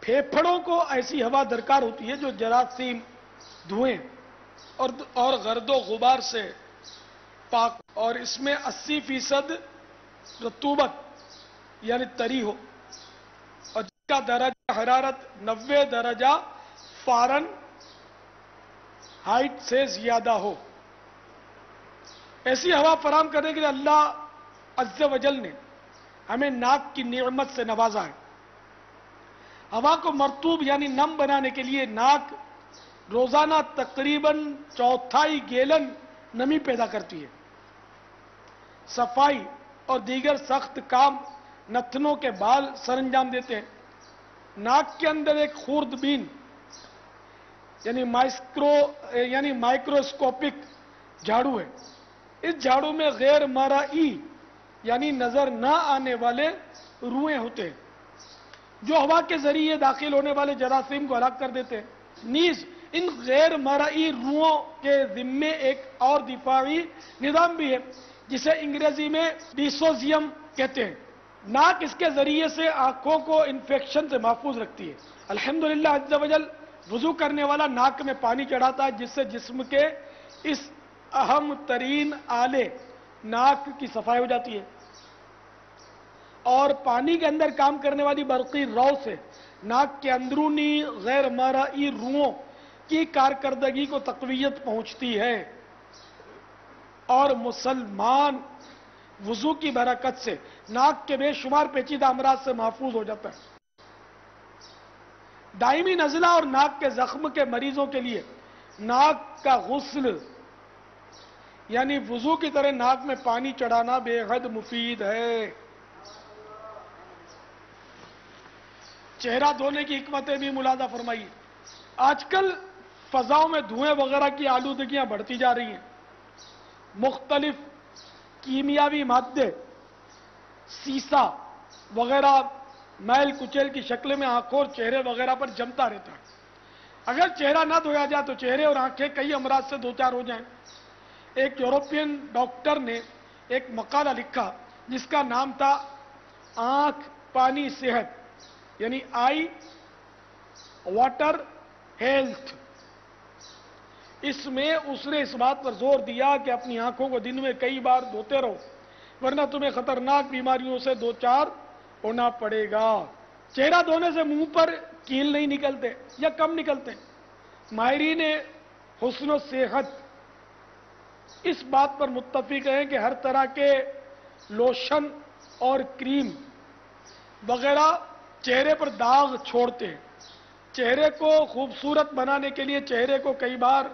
[SPEAKER 2] پھیپھڑوں کو ایسی ہوا درکار ہوتی ہے جو جراثیم، دھوئیں اور گرد و غبار سے پاک، اور اس میں 80% رطوبت یعنی تری ہو، اور جس کا درجہ حرارت 90 درجہ فارن ہائٹ سے زیادہ ہو. ایسی ہوا فراہم کرنے کے لیے اللہ عز و جل نے ہمیں ناک کی نعمت سے نوازا ہے. ہوا کو مرطوب یعنی نم بنانے کے لیے ناک روزانہ تقریباً 1/4 گیلن نمی پیدا کرتی ہے. صفائی اور دیگر سخت کام نتنوں کے بال سر انجام دیتے ہیں. ناک کے اندر ایک خوردبین یعنی مائکروسکوپک جھاڑو ہے. اس جھاڑو میں غیر مرئی یعنی نظر نہ آنے والے روئیں ہوتے ہیں جو ہوا کے ذریعے داخل ہونے والے جراثیم کو ہلاک کر دیتے ہیں. نیز ان غیر مرئی روؤں کے ذمے ایک اور دفاعی نظام بھی ہے جسے انگریزی میں ڈیسوزیم کہتے ہیں. ناک اس کے ذریعے سے آنکھوں کو انفیکشن سے محفوظ رکھتی ہے. الحمدللہ عز و جل وضو کرنے والا ناک میں پانی چڑھاتا ہے جس سے جسم کے اس اہم ترین آلے ناک کی صفائی ہو جاتی ہے، اور پانی کے اندر کام کرنے والی برقی رو سے ناک کے اندرونی غیر مرئی روؤں کی کارکردگی کو تقویت پہنچتی ہے، اور مسلمان وضو کی برکت سے ناک کے بے شمار پیچیدہ امراض سے محفوظ ہو جاتا ہے. دائمی نزلہ اور ناک کے زخم کے مریضوں کے لیے ناک کا غسل یعنی وضو کی طرح ناک میں پانی چڑھانا بے حد مفید ہے. چہرہ دھونے کی حکمتیں بھی ملاحظہ فرمائیے. آج کل فضاؤں میں دھوئیں وغیرہ کی آلودگیاں بڑھتی جا رہی ہیں. مختلف کیمیاوی مادے، سیسا وغیرہ میل کچیل کی شکل میں آنکھوں اور چہرے وغیرہ پر جمتا رہتا ہے. اگر چہرہ نہ دھویا جائے تو چہرے اور آنکھیں کئی امراض سے دوچار ہو جائیں. ایک یورپین ڈاکٹر نے ایک مقالہ لکھا جس کا نام تھا آنکھ پانی صحت، یعنی آئی واٹر ہیلتھ. اس میں اس نے اس بات پر زور دیا کہ اپنی آنکھوں کو دن میں کئی بار دھوتے رہو ورنہ تمہیں خطرناک بیماریوں سے دوچار ہونا پڑے گا. چہرہ دھونے سے منہ پر کیل نہیں نکلتے یا کم نکلتے. ماہرین حسن و صحت اس بات پر متفق ہیں کہ ہر طرح کے لوشن اور کریم وغیرہ چہرے پر داغ چھوڑتے ہیں. چہرے کو خوبصورت بنانے کے لیے چہرے کو کئی بار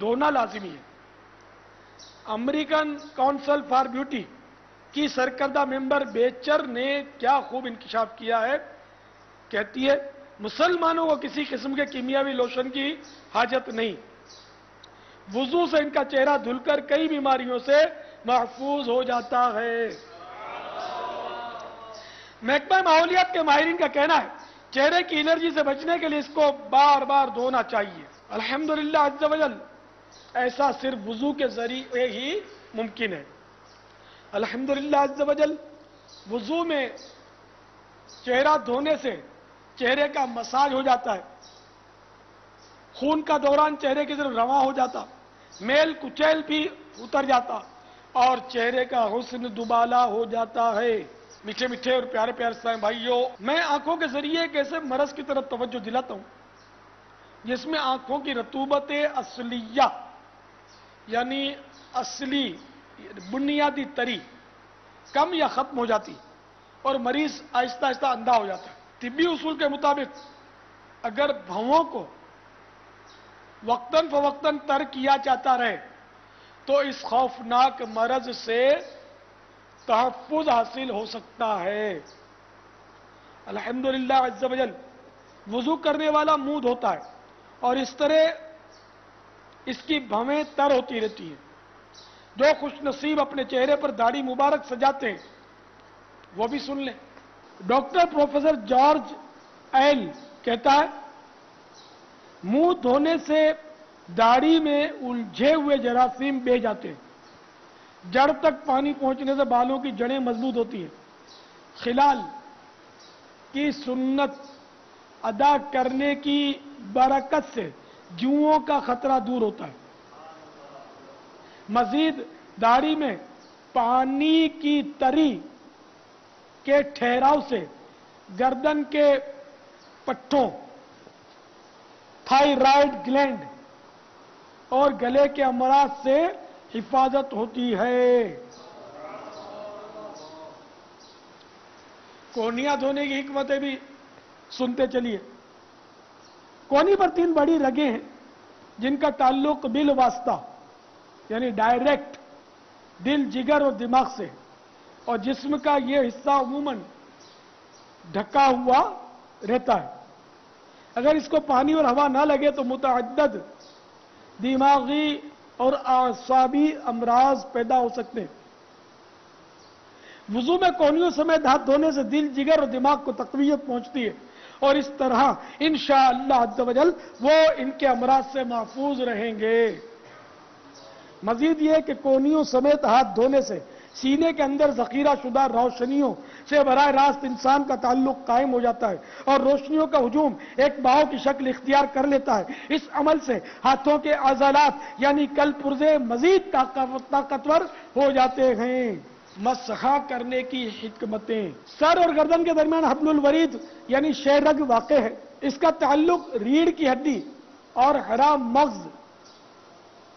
[SPEAKER 2] دھونا لازمی ہے. امریکن کونسل فار بیوٹی کی سرکردہ ممبر بیچر نے کیا خوب انکشاف کیا ہے. کہتی ہے مسلمانوں کو کسی قسم کے کیمیاوی لوشن کی حاجت نہیں. وضو سے ان کا چہرہ دھل کر کئی بیماریوں سے محفوظ ہو جاتا ہے. محکمہ ماحولیات کے ماہرین کا کہنا ہے چہرے کی الرجی سے بچنے کے لیے اس کو بار بار دھونا چاہیے. الحمدللہ عز و جل ایسا صرف وضو کے ذریعے ہی ممکن ہے. الحمدللہ عز و جل وضو میں چہرہ دھونے سے چہرے کا مساج ہو جاتا ہے، خون کا دوران چہرے کی طرف رواں ہو جاتا، میل کچیل بھی اتر جاتا اور چہرے کا حسن دوبالا ہو جاتا ہے. میٹھے میٹھے اور پیارے پیارے اسلام بھائیوں، میں آنکھوں کے ذریعے ایک ایسے مرض کی طرف توجہ دلاتا ہوں جس میں آنکھوں کی رطوبت اصلیہ یعنی اصلی بنیادی تری کم یا ختم ہو جاتی اور مریض آہستہ آہستہ اندھا ہو جاتا ہے. طبی اصول کے مطابق اگر بھووں کو وقتاً فوقتاً تر کیا جاتا رہے تو اس خوفناک مرض سے تحفظ حاصل ہو سکتا ہے. الحمدللہ عز و جل وضو کرنے والا منہ دھوتا ہے اور اس طرح اس کی بھویں تر ہوتی رہتی ہیں. جو خوش نصیب اپنے چہرے پر داڑھی مبارک سجاتے ہیں وہ بھی سن لیں. ڈاکٹر پروفیسر جارج ایل کہتا ہے منہ دھونے سے داڑھی میں الجھے ہوئے جراثیم بہہ جاتے ہیں. جڑ تک پانی پہنچنے سے بالوں کی جڑیں مضبوط ہوتی ہیں. خلال کی سنت ادا کرنے کی برکت سے جوؤں کا خطرہ دور ہوتا ہے. مزید داڑھی میں پانی کی تری کے ٹھہراؤ سے گردن کے پٹھوں، تھائرائیڈ گلینڈ اور گلے کے امراض سے حفاظت ہوتی ہے. کورنیا دھونے کی حکمتیں بھی سنتے چلیے. کونی پر 3 بڑی رگیں ہیں جن کا تعلق بالواسطہ یعنی ڈائریکٹ دل، جگر اور دماغ سے، اور جسم کا یہ حصہ عموماً ڈھکا ہوا رہتا ہے. اگر اس کو پانی اور ہوا نہ لگے تو متعدد دماغی اور اعصابی امراض پیدا ہو سکتے ہیں. وضو میں کونیوں سمیت ہاتھ دھونے سے دل، جگر اور دماغ کو تقویت پہنچتی ہے اور اس طرح انشاءاللہ عز و جل وہ ان کے امراض سے محفوظ رہیں گے. مزید یہ کہ کونیوں سمیت ہاتھ دھونے سے سینے کے اندر ذخیرہ شدہ روشنیوں سے براہ راست انسان کا تعلق قائم ہو جاتا ہے اور روشنیوں کا ہجوم ایک بہاؤ کی شکل اختیار کر لیتا ہے۔ اس عمل سے ہاتھوں کے عضلات یعنی کل پرزے مزید طاقتور ہو جاتے ہیں۔ مسح کرنے کی حکمتیں۔ سر اور گردن کے درمیان حبل الورید یعنی شہ رگ واقع ہے۔ اس کا تعلق ریڑھ کی ہڈی اور حرام مغز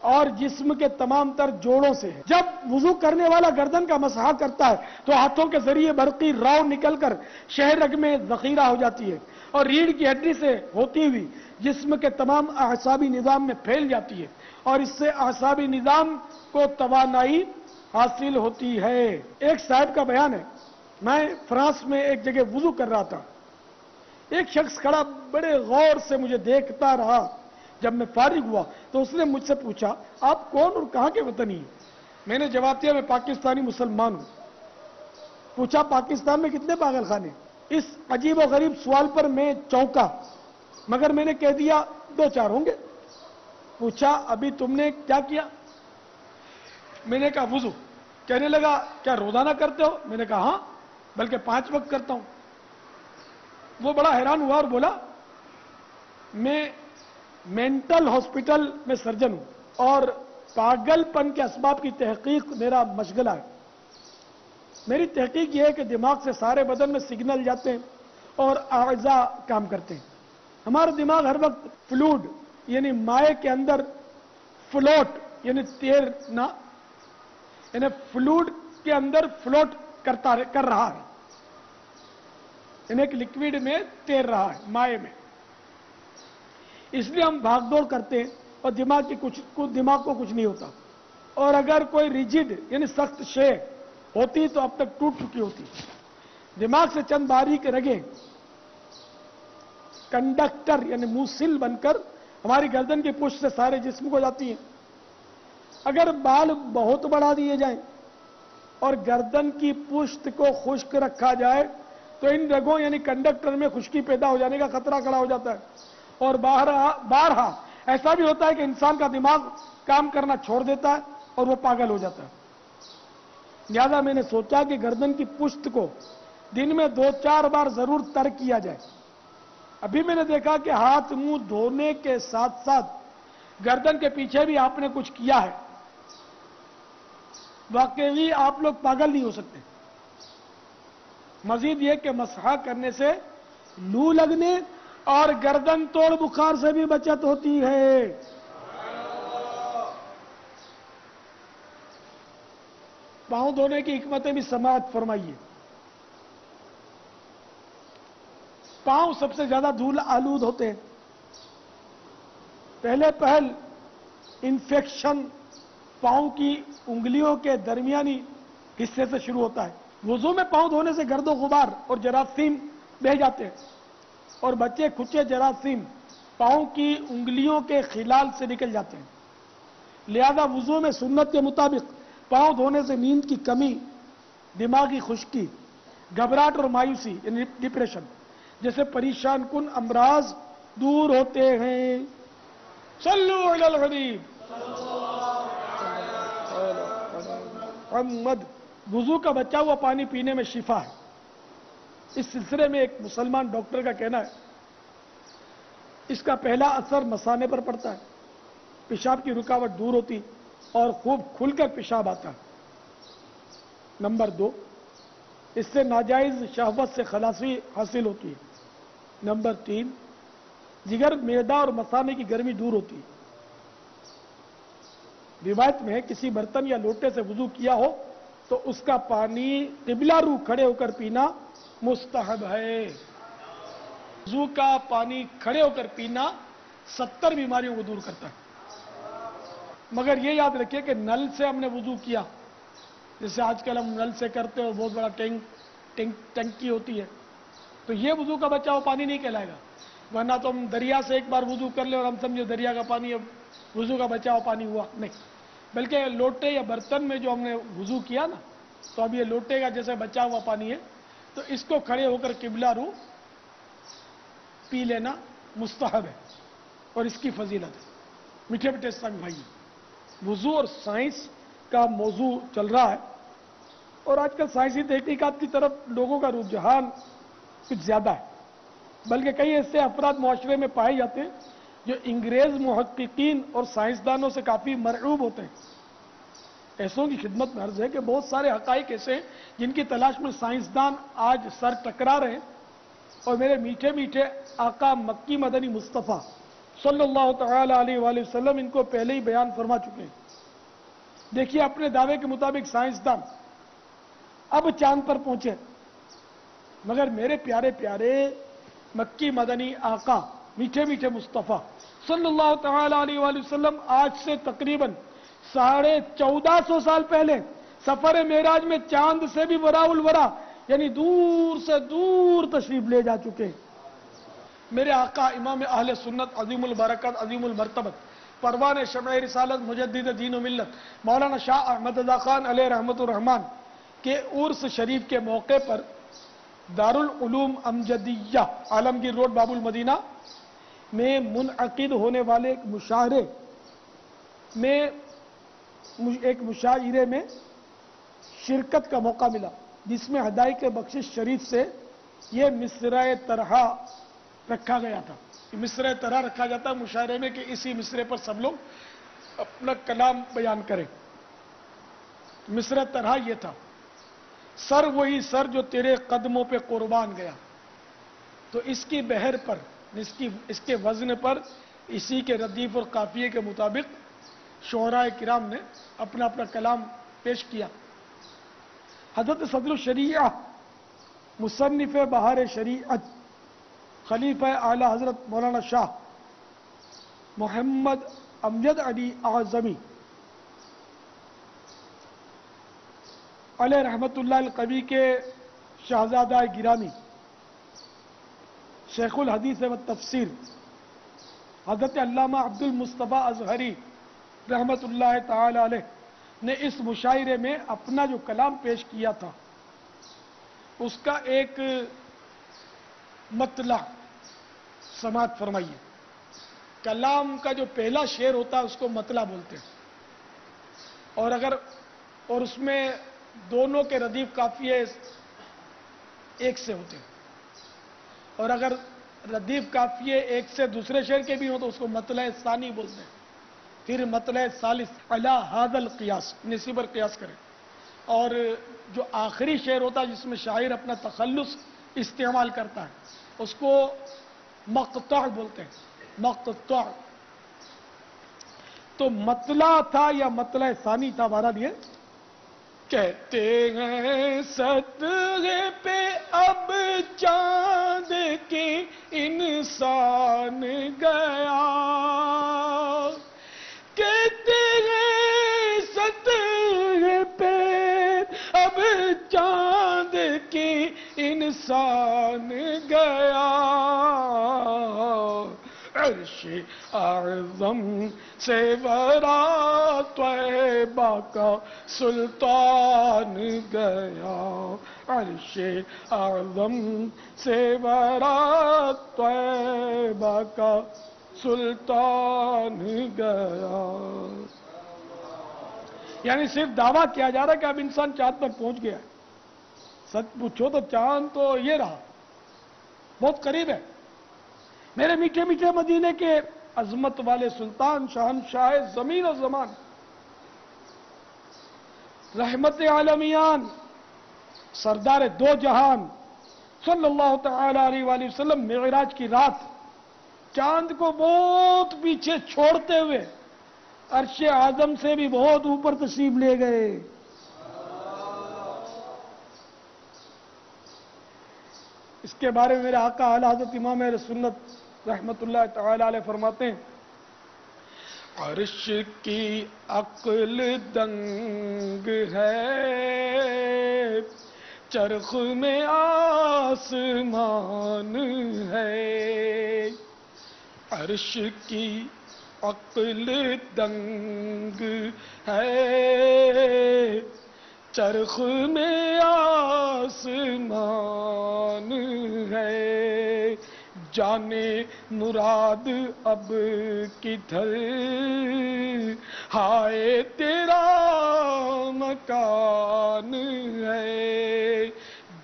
[SPEAKER 2] اور جسم کے تمام تر جوڑوں سے ہے۔ جب وضو کرنے والا گردن کا مسح کرتا ہے تو ہاتھوں کے ذریعے برقی راؤ نکل کر شہ رگ میں ذخیرہ ہو جاتی ہے اور ریڑھ کی ہڈی سے ہوتی ہوئی جسم کے تمام اعصابی نظام میں پھیل جاتی ہے اور اس سے اعصابی نظام کو توانائی حاصل ہوتی ہے۔ ایک صاحب کا بیان ہے، میں فرانس میں ایک جگہ وضو کر رہا تھا، ایک شخص کھڑا بڑے غور سے مجھے دیکھتا رہا۔ جب میں فارغ ہوا تو اس نے مجھ سے پوچھا آپ کون اور کہاں کے وطنی ہیں؟ میں نے جواب دیا میں پاکستانی مسلمان ہوں۔ پوچھا پاکستان میں کتنے پاگل خانے؟ اس عجیب و غریب سوال پر میں چونکا، مگر میں نے کہہ دیا 2-4 ہوں گے۔ پوچھا ابھی تم نے کیا کیا؟ میں نے کہا وضو۔ کہنے لگا کیا روزانہ کرتے ہو؟ میں نے کہا ہاں، بلکہ 5 وقت کرتا ہوں۔ وہ بڑا حیران ہوا اور بولا میں مینٹل ہاسپٹل میں سرجن ہوں اور پاگل پن کے اسباب کی تحقیق میرا مشغلہ ہے۔ میری تحقیق یہ ہے کہ دماغ سے سارے بدن میں سگنل جاتے ہیں اور اعضاء کام کرتے ہیں۔ ہمارا دماغ ہر وقت فلوڈ یعنی مائع کے اندر فلوٹ یعنی تیرنا یعنی فلوڈ کے اندر فلوٹ کر رہا ہے، یعنی ایک لکوڈ میں تیر رہا ہے، مائع میں۔ اس لیے ہم بھاگ دوڑ کرتے ہیں اور دماغ کو کچھ نہیں ہوتا، اور اگر کوئی ریجڈ یعنی سخت شے ہوتی تو اب تک ٹوٹ چکی ہوتی۔ دماغ سے چند باریک رگیں کنڈکٹر یعنی موصل بن کر ہماری گردن کی پشت سے سارے جسم کو جاتی ہیں۔ اگر بال بہت بڑھا دیے جائیں اور گردن کی پشت کو خشک رکھا جائے تو ان رگوں یعنی کنڈکٹر میں خشکی پیدا ہو جانے کا خطرہ کھڑا ہو جاتا ہے، اور بارہا ایسا بھی ہوتا ہے کہ انسان کا دماغ کام کرنا چھوڑ دیتا ہے اور وہ پاگل ہو جاتا ہے۔ لہذا میں نے سوچا کہ گردن کی پشت کو دن میں 2-4 بار ضرور تر کیا جائے۔ ابھی میں نے دیکھا کہ ہاتھ منہ دھونے کے ساتھ ساتھ گردن کے پیچھے بھی آپ نے کچھ کیا ہے۔ واقعی آپ لوگ پاگل نہیں ہو سکتے۔ مزید یہ کہ مسح کرنے سے لو لگنے اور گردن توڑ بخار سے بھی بچت ہوتی ہے۔ پاؤں دھونے کی حکمتیں بھی سماعت فرمائیے۔ پاؤں سب سے زیادہ دھول آلود ہوتے ہیں۔ پہلے پہل انفیکشن پاؤں کی انگلیوں کے درمیانی حصے سے شروع ہوتا ہے۔ وضو میں پاؤں دھونے سے گرد و غبار اور جراثیم بہہ جاتے ہیں، اور بچے کھچے جراثیم پاؤں کی انگلیوں کے خلال سے نکل جاتے ہیں۔ لہذا وضو میں سنت کے مطابق پاؤں دھونے سے نیند کی کمی، دماغی خشکی، گھبراہٹ اور مایوسی یعنی ڈپریشن جیسے پریشان کن امراض دور ہوتے ہیں۔ صلو علی الحبیب محمد۔ وضو کا بچا ہوا پانی پینے میں شفا ہے۔ اس سلسلے میں ایک مسلمان ڈاکٹر کا کہنا ہے اس کا پہلا اثر مثانے پر پڑتا ہے، پیشاب کی رکاوٹ دور ہوتی اور خوب کھل کر پیشاب آتا ہے۔ نمبر 2، اس سے ناجائز شہوت سے خلاصی حاصل ہوتی ہے۔ نمبر 3، جگر، معدہ اور مثانے کی گرمی دور ہوتی ہے۔ روایت میں ہے کسی برتن یا لوٹے سے وضو کیا ہو تو اس کا پانی قبلہ رو کھڑے ہو کر پینا مستحب ہے۔ وضو کا پانی کھڑے ہو کر پینا 70 بیماریوں کو دور کرتا ہے۔ مگر یہ یاد رکھیے کہ نل سے ہم نے وضو کیا، جیسے آج کل ہم نل سے کرتے ہو، بہت بڑا ٹنکی ہوتی ہے، تو یہ وضو کا بچا ہوا پانی نہیں کہلائے گا۔ ورنہ تو ہم دریا سے ایک بار وضو کر لیں اور ہم سمجھے دریا کا پانی اب وضو کا بچا ہوا پانی ہوا، نہیں، بلکہ لوٹے یا برتن میں جو ہم نے وضو کیا نا، تو اب یہ لوٹے کا جیسے بچا ہوا پانی ہے، تو اس کو کھڑے ہو کر قبلہ رو پی لینا مستحب ہے اور اس کی فضیلت ہے۔ میٹھے میٹھے اسلامی بھائی، وضو اور سائنس کا موضوع چل رہا ہے، اور آج کل سائنسی تحقیقات کی طرف لوگوں کا رجحان کچھ زیادہ ہے، بلکہ کئی ایسے افراد معاشرے میں پائے جاتے ہیں جو انگریز محققین اور سائنسدانوں سے کافی مرعوب ہوتے ہیں۔ ایسوں کی خدمت میں عرض ہے کہ بہت سارے حقائق ایسے ہیں جن کی تلاش میں سائنسدان آج سر ٹکرا رہے ہیں، اور میرے میٹھے میٹھے آقا مکی مدنی مصطفیٰ صلی اللہ تعالی علیہ وآلہ وسلم ان کو پہلے ہی بیان فرما چکے ہیں۔ دیکھیے، اپنے دعوے کے مطابق سائنسدان اب چاند پر پہنچے، مگر میرے پیارے پیارے مکی مدنی آقا میٹھے میٹھے مصطفیٰ صلی اللہ تعالی علیہ وآلہ وسلم آج سے تقریباً 1450 سال پہلے سفر معراج میں چاند سے بھی وراء الورا یعنی دور سے دور تشریف لے جا چکے ہیں۔ میرے آقا امام اہل سنت عظیم البرکت عظیم المرتبت پروان شمع رسالت مجدد دین و ملت مولانا شاہ احمد رضا خان علیہ رحمت الرحمان کے عرس شریف کے موقع پر دارالعلوم امجدیہ عالمگیر روڈ باب المدینہ میں منعقد ہونے والے ایک مشاعرے میں شرکت کا موقع ملا، جس میں ہدایت بخشش شریف سے یہ مصرع طرح رکھا گیا تھا۔ مصرع طرح رکھا جاتا ہے مشاعرے میں کہ اسی مصرع پر سب لوگ اپنا کلام بیان کریں۔ مصرع طرح یہ تھا: سر وہی سر جو تیرے قدموں پہ قربان گیا۔ تو اس کی بحر پر، اس کے وزن پر اسی کے ردیف اور قافیے کے مطابق شعراء کرام نے اپنا اپنا کلام پیش کیا۔ حضرت صدر الشریعہ مصنف بہار شریعت خلیفہ اعلی حضرت مولانا شاہ محمد امجد علی اعظمی علیہ رحمت اللہ القوی کے شہزادہ گرامی شیخ الحدیث و تفسیر حضرت علامہ عبد المصطفیٰ ازہری رحمت اللہ تعالی علیہ نے اس مشاعرے میں اپنا جو کلام پیش کیا تھا اس کا ایک مطلع سماعت فرمائیے۔ کلام کا جو پہلا شعر ہوتا ہے اس کو مطلع بولتے ہیں، اور اس میں دونوں کے ردیف قافیے ایک سے ہوتے ہیں، اور اگر ردیف قافیے ایک سے دوسرے شعر کے بھی ہوں تو اس کو مطلع ثانی بولتے ہیں۔ پھر مطلع ثالث علی ھذا القیاس، اسی پر قیاس کریں، اور جو آخری شعر ہوتا ہے جس میں شاعر اپنا تخلص استعمال کرتا ہے اس کو مقطع بولتے ہیں۔ مقطع تو مطلع تھا یا مطلع ثانی تھا، بہرحال یہ کہتے ہیں صدقے پہ اب چاند کی انسان گیا، کہتے ہیں صدقے پہ اب چاند کی انسان گیا، عرش اعظم سے ورا طیبہ کا سلطان گیا، عرش اعظم سے ورا طیبہ کا سلطان گیا۔ یعنی صرف دعویٰ کیا جا رہا ہے کہ اب انسان چاند پر پہنچ گیا ہے۔ سچ پوچھو تو چاند تو یہ رہا، بہت قریب ہے۔ میرے میٹھے میٹھے مدینے کے عظمت والے سلطان شہنشاہ زمین و زمان رحمت عالمیان سردار دو جہان صلی اللہ تعالی علیہ وآلہ وسلم معراج کی رات چاند کو بہت پیچھے چھوڑتے ہوئے عرش اعظم سے بھی بہت اوپر تشریف لے گئے۔ اس کے بارے میں میرے آقا اعلی حضرت امام اہل سنت رحمت اللہ تعالی علیہ فرماتے ہیں: عرش کی عقل دنگ ہے، چرخ میں آسمان ہے، عرش کی عقل دنگ ہے، چرخ میں آسمان ہے، جانے مراد اب کدھر، ہائے تیرا مکان ہے،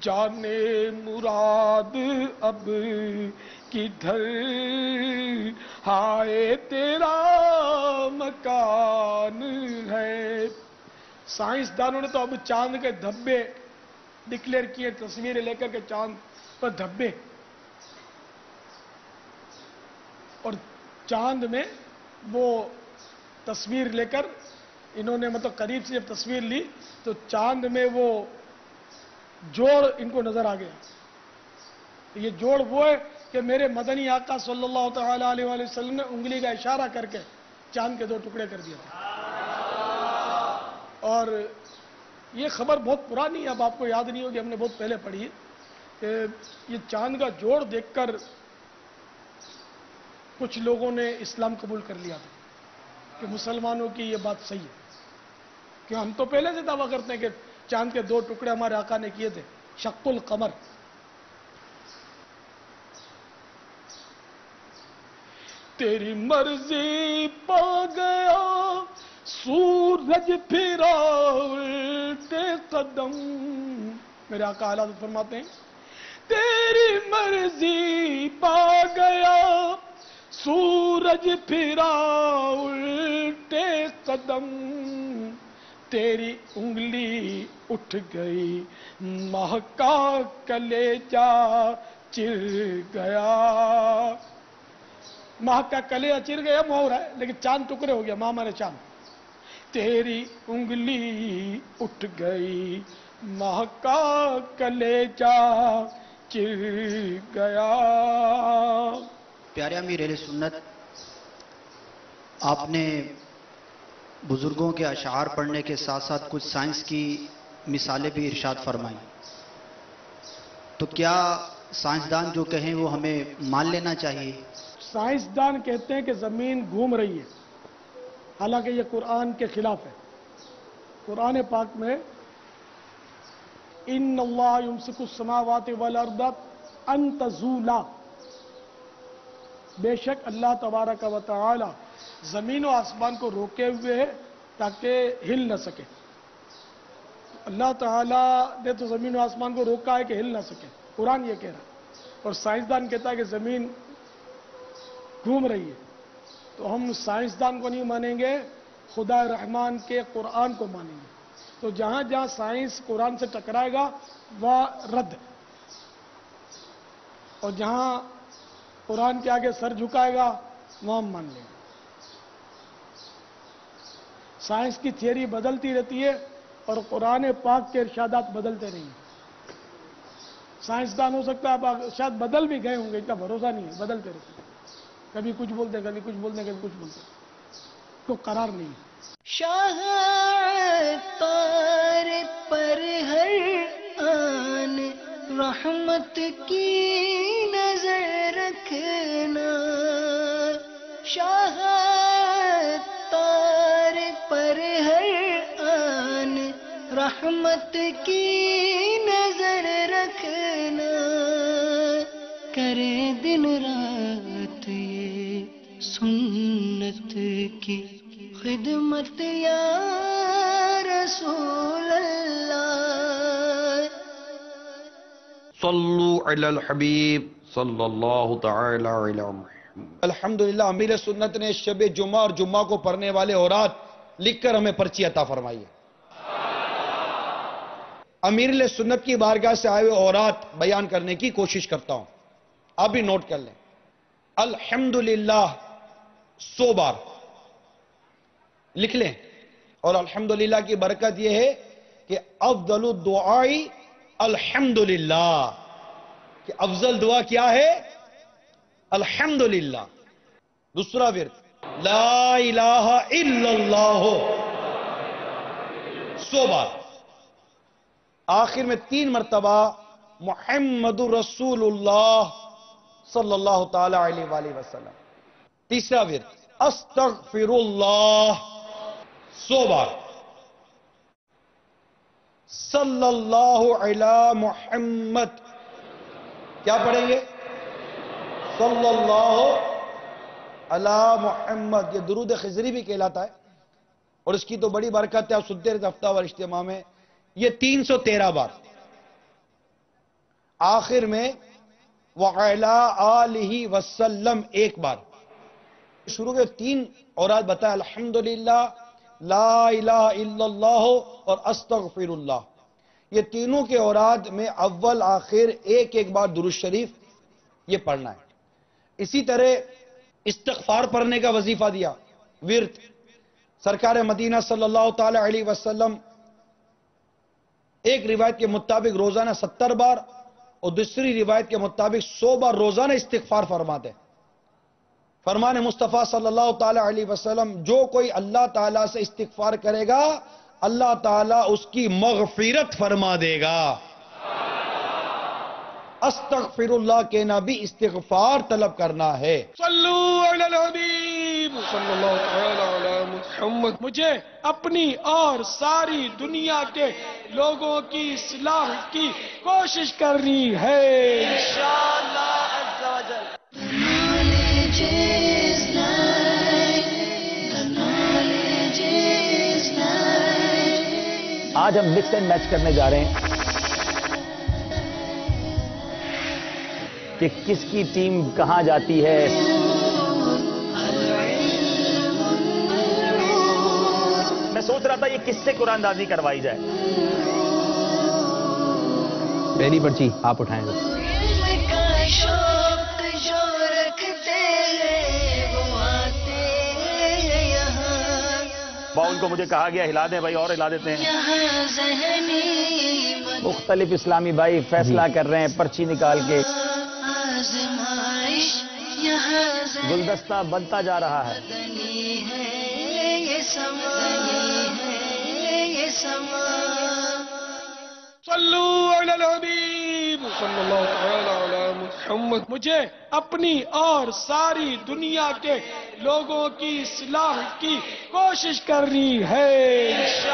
[SPEAKER 2] جانے مراد اب کدھر، ہائے تیرا مکان ہے۔ سائنسدانوں نے تو اب چاند کے دھبے ڈکلیئر کیے، تصویریں لے کر کے چاند پر دھبے، اور چاند میں وہ تصویر لے کر انہوں نے مطلب قریب سے جب تصویر لی تو چاند میں وہ جوڑ ان کو نظر آ گیا۔ یہ جوڑ وہ ہے کہ میرے مدنی آقا صلی اللہ تعالی علیہ وآلہ وسلم نے انگلی کا اشارہ کر کے چاند کے دو ٹکڑے کر دیے تھے۔ اور یہ خبر بہت پرانی ہے، اب آپ کو یاد نہیں ہوگی، ہم نے بہت پہلے پڑھی ہے کہ یہ چاند کا جوڑ دیکھ کر کچھ لوگوں نے اسلام قبول کر لیا تھا کہ مسلمانوں کی یہ بات صحیح ہے، کہ ہم تو پہلے سے دعویٰ کرتے ہیں کہ چاند کے دو ٹکڑے ہمارے آقا نے کیے تھے، شق القمر۔ تیری مرضی پا گیا سورج پھرا الٹے قدم، میرے آقا اعلیٰ حضرت فرماتے ہیں تیری مرضی پا گیا سورج پھرا الٹے قدم، تیری انگلی اٹھ گئی ماہ کا کلیجہ چر گیا، ماہ کا کلیجہ چر گیا مہر ہے لیکن چاند ٹکڑے ہو گیا، ماہ مانے چاند، تیری انگلی اٹھ گئی ماہ کا کلیجہ چر گیا۔
[SPEAKER 4] پیارے امیر اہل سنت، آپ نے بزرگوں کے اشعار پڑھنے کے ساتھ ساتھ کچھ سائنس کی مثالیں بھی ارشاد فرمائیں، تو کیا سائنسدان جو کہیں وہ ہمیں مان لینا چاہیے؟
[SPEAKER 2] سائنسدان کہتے ہیں کہ زمین گھوم رہی ہے، حالانکہ یہ قرآن کے خلاف ہے۔ قرآن پاک میں ان اللہ یمسک السماوات والارض ان تزولا، بے شک اللہ تبارک و تعالی زمین و آسمان کو روکے ہوئے ہے تاکہ ہل نہ سکے۔ اللہ تعالیٰ نے تو زمین و آسمان کو روکا ہے کہ ہل نہ سکے، قرآن یہ کہہ رہا ہے، اور سائنسدان کہتا ہے کہ زمین گھوم رہی ہے۔ تو ہم سائنسدان کو نہیں مانیں گے، خدا رحمان کے قرآن کو مانیں گے۔ تو جہاں جہاں سائنس قرآن سے ٹکرائے گا وہ رد، اور جہاں قرآن کے آگے سر جھکائے گا وہ ہم مان لیں گے۔ سائنس کی تھیوری بدلتی رہتی ہے اور قرآن پاک کے ارشادات بدلتے نہیں ہیں۔ سائنسدان ہو سکتا ہے شاید بدل بھی گئے ہوں گے، اتنا بھروسہ نہیں ہے، بدلتے رہتے ہیں، کبھی کچھ بولتے ہیں کبھی کچھ بولتے ہیں کبھی کچھ بولتے ہیں، تو قرار نہیں ہے۔
[SPEAKER 1] شاہ تار پر ہر آن رحمت کی نظر رکھنا، شاہ تار پر ہر آن رحمت کی نظر رکھنا، کرے دن رات یہ سنت کی خدمت یا رسول اللہ۔
[SPEAKER 5] صلو علی الحبیب صلی اللہ تعالی علی محمد۔
[SPEAKER 3] الحمدللہ امیر سنت نے شب جمعہ اور جمعہ کو پڑھنے والے اورات لکھ کر ہمیں پرچی عطا فرمائی ہے۔ امیر سنت کی بارگاہ سے آئے ہوئے اورات بیان کرنے کی کوشش کرتا ہوں، آپ بھی نوٹ کر لیں۔ الحمدللہ 100 بار لکھ لیں، اور الحمدللہ کی برکت یہ ہے کہ افضل الدعاء الحمدللہ، کہ افضل دعا کیا ہے؟ الحمدللہ۔ دوسرا ورد لا الہ الا اللہ 100 بار، آخر میں 3 مرتبہ محمد رسول اللہ صلی اللہ تعالی علیہ وآلہ وسلم۔ تیسرا ورد استغفر اللہ 100 بار، صلی اللہ علی محمد کیا پڑھیں گے؟
[SPEAKER 6] صلی اللہ علی محمد، یہ درود خضری بھی کہلاتا ہے اور اس کی تو بڑی برکت ہے، آپ سنتے رہتے ہفتہ وار اجتماع میں، یہ 313 بار، آخر میں وَعَلَىٰ آلِهِ وَسَلَّمْ ایک بار۔ شروع کے 3 اوراد بتایا، الحمدللہ، لا الہ الا اللہ اور استغفر اللہ، یہ تینوں کے اوراد میں اول آخر ایک ایک بار درود شریف یہ پڑھنا ہے۔ اسی طرح استغفار پڑھنے کا وظیفہ دیا، ورد، سرکار مدینہ صلی اللہ تعالی علیہ وسلم ایک روایت کے مطابق روزانہ 70 بار اور دوسری روایت کے مطابق 100 بار روزانہ استغفار فرماتے ہیں۔ فرمان مصطفیٰ صلی اللہ تعالی علیہ وسلم، جو کوئی اللہ تعالیٰ سے استغفار کرے گا اللہ تعالیٰ اس کی مغفرت فرما دے گا۔ استغفر اللہ کہنا بھی استغفار طلب کرنا ہے۔
[SPEAKER 2] صلو علی الحبیب صلی اللہ تعالی علی محمد۔ مجھے اپنی اور ساری دنیا کے لوگوں کی اصلاح کی کوشش کرنی ہے انشاءاللہ عز و جل۔
[SPEAKER 1] Knowledge is light. The knowledge is light.
[SPEAKER 7] آج ہم مکس اینڈ میچ کرنے جا رہے ہیں کہ کس کی ٹیم کہاں جاتی ہے۔ میں سوچ رہا تھا یہ کس سے قرآن دازی کروائی جائے۔ پہلی پرچی آپ اٹھائیں گے۔
[SPEAKER 1] علم کا شوق جو رکھتے ہیں وہ آتے ہیں یہاں،
[SPEAKER 7] باؤل کو مجھے کہا گیا ہلا دیں بھائی، اور ہلا دیتے ہیں۔
[SPEAKER 1] یہاں ذہنی
[SPEAKER 7] مختلف اسلامی بھائی فیصلہ کر رہے ہیں پرچی نکال کے،
[SPEAKER 1] آزمائش، یہاں
[SPEAKER 7] گلدستہ بنتا جا رہا ہے۔
[SPEAKER 1] زندگی ہے یہ سما، یہ سما۔
[SPEAKER 2] صلو علی الحبیب صلی اللہ تعالی علی محمد۔ مجھے اپنی اور ساری دنیا کے لوگوں کی اصلاح کی کوشش کرنی ہے انشاءاللہ۔